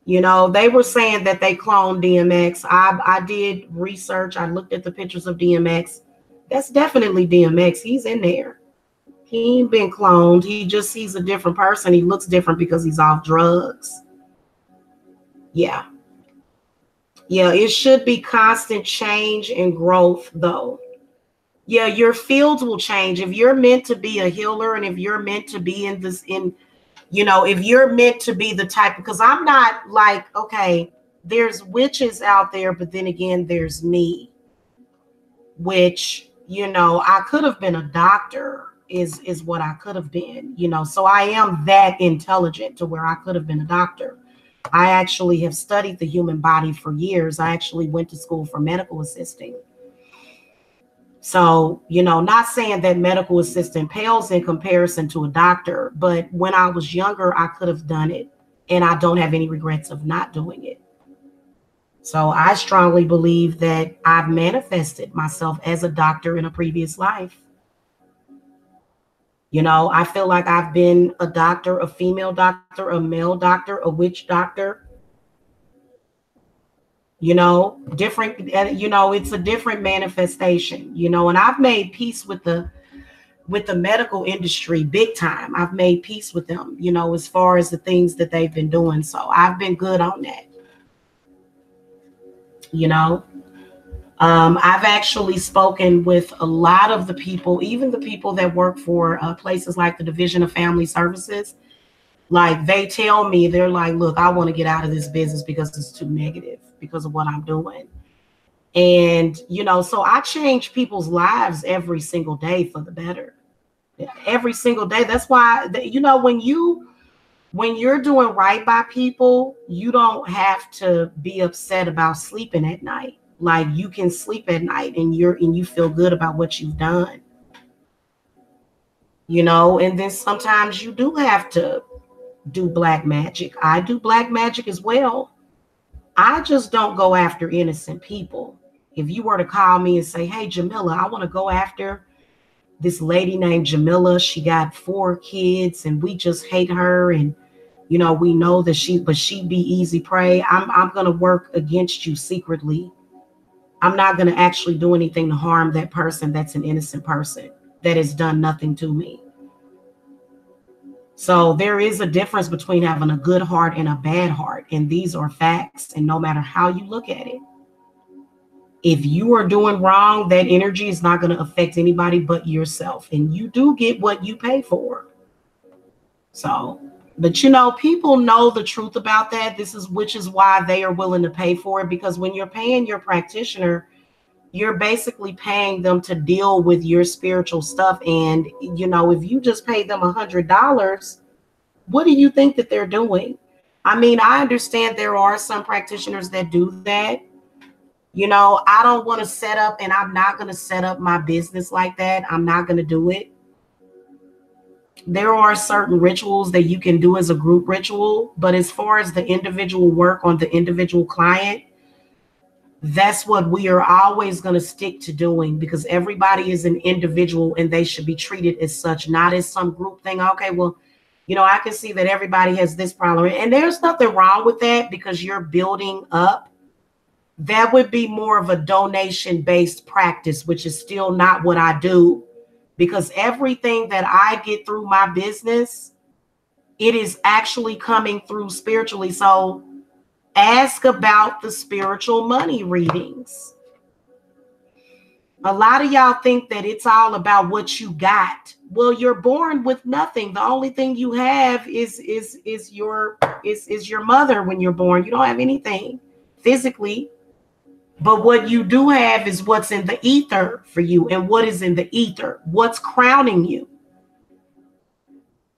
You know, they were saying that they cloned DMX. I did research. I looked at the pictures of DMX. That's definitely DMX. He's in there. He ain't been cloned. He's a different person. He looks different because he's off drugs. Yeah. Yeah, it should be constant change and growth, though. Yeah, your fields will change. If you're meant to be a healer, and if you're meant to be if you're meant to be the type, because I'm not like, okay, there's witches out there, but then again, there's me, which, I could have been a doctor is what I could have been, so I am that intelligent to where I could have been a doctor. I actually have studied the human body for years. I actually went to school for medical assisting. So, not saying that medical assistant pales in comparison to a doctor, but when I was younger, I could have done it, and I don't have any regrets of not doing it. So I strongly believe that I've manifested myself as a doctor in a previous life. I feel like I've been a doctor, a female doctor, a male doctor, a witch doctor. Different, it's a different manifestation, and I've made peace with the medical industry big time. I've made peace with them, as far as the things that they've been doing. So I've been good on that. I've actually spoken with a lot of the people, even the people that work for places like the Division of Family Services. Like they tell me, they're like, look, I want to get out of this business because it's too negative because of what I'm doing. And, you know, so I change people's lives every single day for the better. Every single day. That's why, you know, when you're doing right by people, you don't have to be upset about sleeping at night. Like you can sleep at night and you feel good about what you've done. You know, and then sometimes you do have to do black magic. I do black magic as well. I just don't go after innocent people. If you were to call me and say, hey, Jamila, I want to go after this lady named Jamila. She got 4 kids and we just hate her. And, you know, we know that she'd be easy prey. I'm going to work against you secretly. I'm not going to actually do anything to harm that person. That's an innocent person that has done nothing to me. So there is a difference between having a good heart and a bad heart. And these are facts. And no matter how you look at it, if you are doing wrong, that energy is not going to affect anybody but yourself. And you do get what you pay for. So, but you know, people know the truth about that. Which is why they are willing to pay for it. Because when you're paying your practitioner, you're basically paying them to deal with your spiritual stuff. And, you know, if you just pay them $100, what do you think that they're doing? I mean, I understand there are some practitioners that do that. You know, I don't want to set up, and I'm not going to set up my business like that. I'm not going to do it. There are certain rituals that you can do as a group ritual, but as far as the individual work on the individual client, that's what we are always going to stick to doing, because everybody is an individual and they should be treated as such, not as some group thing. Okay, well, you know, I can see that everybody has this problem, and there's nothing wrong with that because you're building up. That would be more of a donation-based practice, which is still not what I do, because everything that I get through my business, it is actually coming through spiritually. So ask about the spiritual money readings. A lot of y'all think that it's all about what you got. Well, you're born with nothing. The only thing you have is your mother when you're born. You don't have anything physically. But what you do have is what's in the ether for you. And what is in the ether? What's crowning you?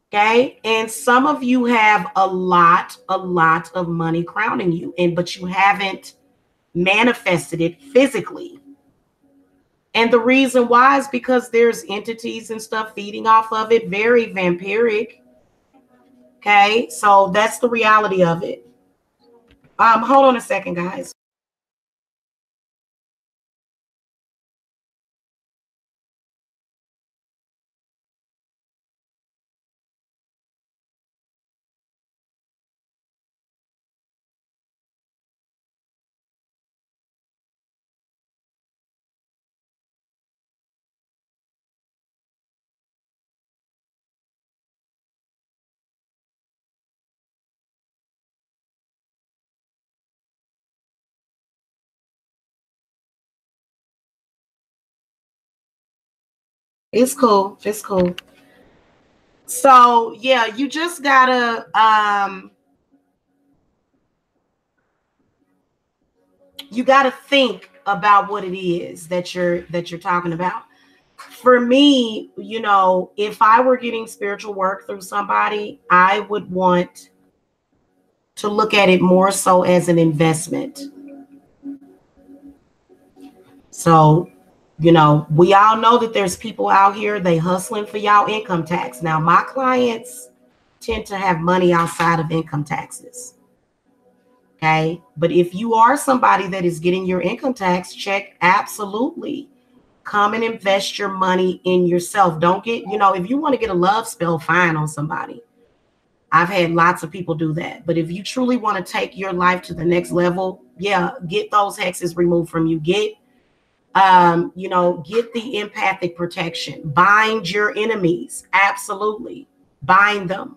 Okay. And some of you have a lot of money crowning you, but you haven't manifested it physically. And the reason why is because there's entities and stuff feeding off of it, very vampiric. Okay. So that's the reality of it. Hold on a second, guys. It's cool. It's cool. So yeah, you just gotta you gotta think about what it is that you're talking about. For me, you know, if I were getting spiritual work through somebody, I would want to look at it more so as an investment. So, you know, we all know that there's people out here, they hustling for y'all income tax. Now, my clients tend to have money outside of income taxes. Okay. But if you are somebody that is getting your income tax check, absolutely come and invest your money in yourself. Don't get, you know, if you want to get a love spell, fine on somebody. I've had lots of people do that. But if you truly want to take your life to the next level, yeah, get those hexes removed from you. Get, you know, get the empathic protection. Bind your enemies. Absolutely. Bind them.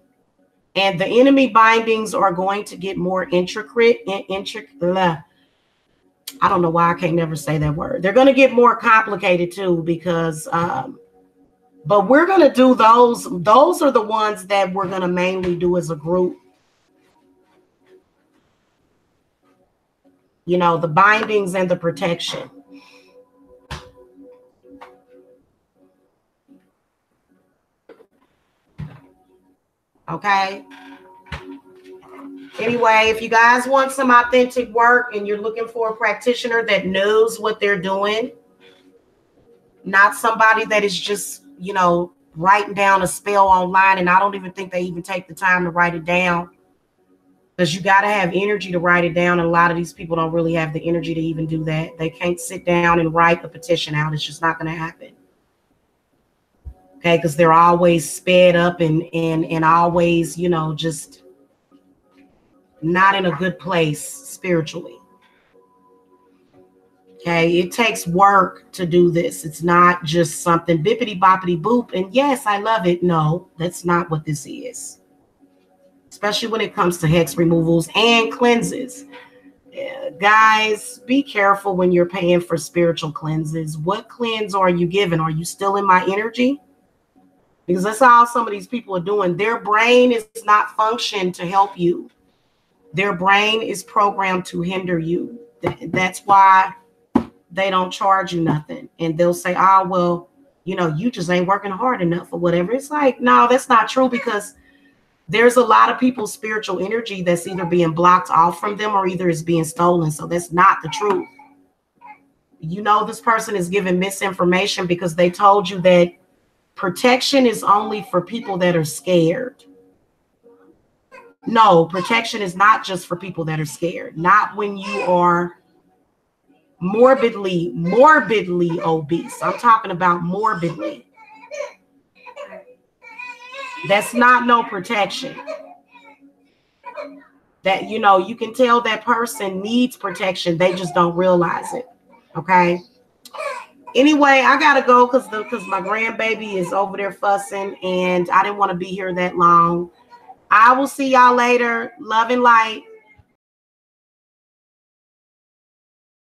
And the enemy bindings are going to get more intricate. I don't know why I can't never say that word. They're going to get more complicated too, because But we're going to do those. Those are the ones that we're going to mainly do as a group. You know, the bindings and the protection. Okay. Anyway, if you guys want some authentic work and you're looking for a practitioner that knows what they're doing, not somebody that is just, you know, writing down a spell online, and I don't even think they even take the time to write it down, because you got to have energy to write it down, and a lot of these people don't really have the energy to even do that. They can't sit down and write a petition out. It's just not going to happen. Okay, because they're always sped up and always, you know, just not in a good place spiritually. Okay, it takes work to do this. It's not just something bippity boppity boop. And yes, I love it. No, that's not what this is. Especially when it comes to hex removals and cleanses. Yeah, guys, be careful when you're paying for spiritual cleanses. What cleanse are you giving? Are you still in my energy? Because that's all some of these people are doing. Their brain is not functioning to help you. Their brain is programmed to hinder you. That's why they don't charge you nothing. And they'll say, oh, well, you know, you just ain't working hard enough or whatever. It's like, no, that's not true, because there's a lot of people's spiritual energy that's either being blocked off from them or either is being stolen. So that's not the truth. You know, this person is giving misinformation because they told you that protection is only for people that are scared. No, protection is not just for people that are scared. Not when you are morbidly obese. I'm talking about morbidly. That's not no protection. That, you know, you can tell that person needs protection. They just don't realize it. Okay. Anyway, I gotta go because my grandbaby is over there fussing, and I didn't want to be here that long. I will see y'all later. Love and light.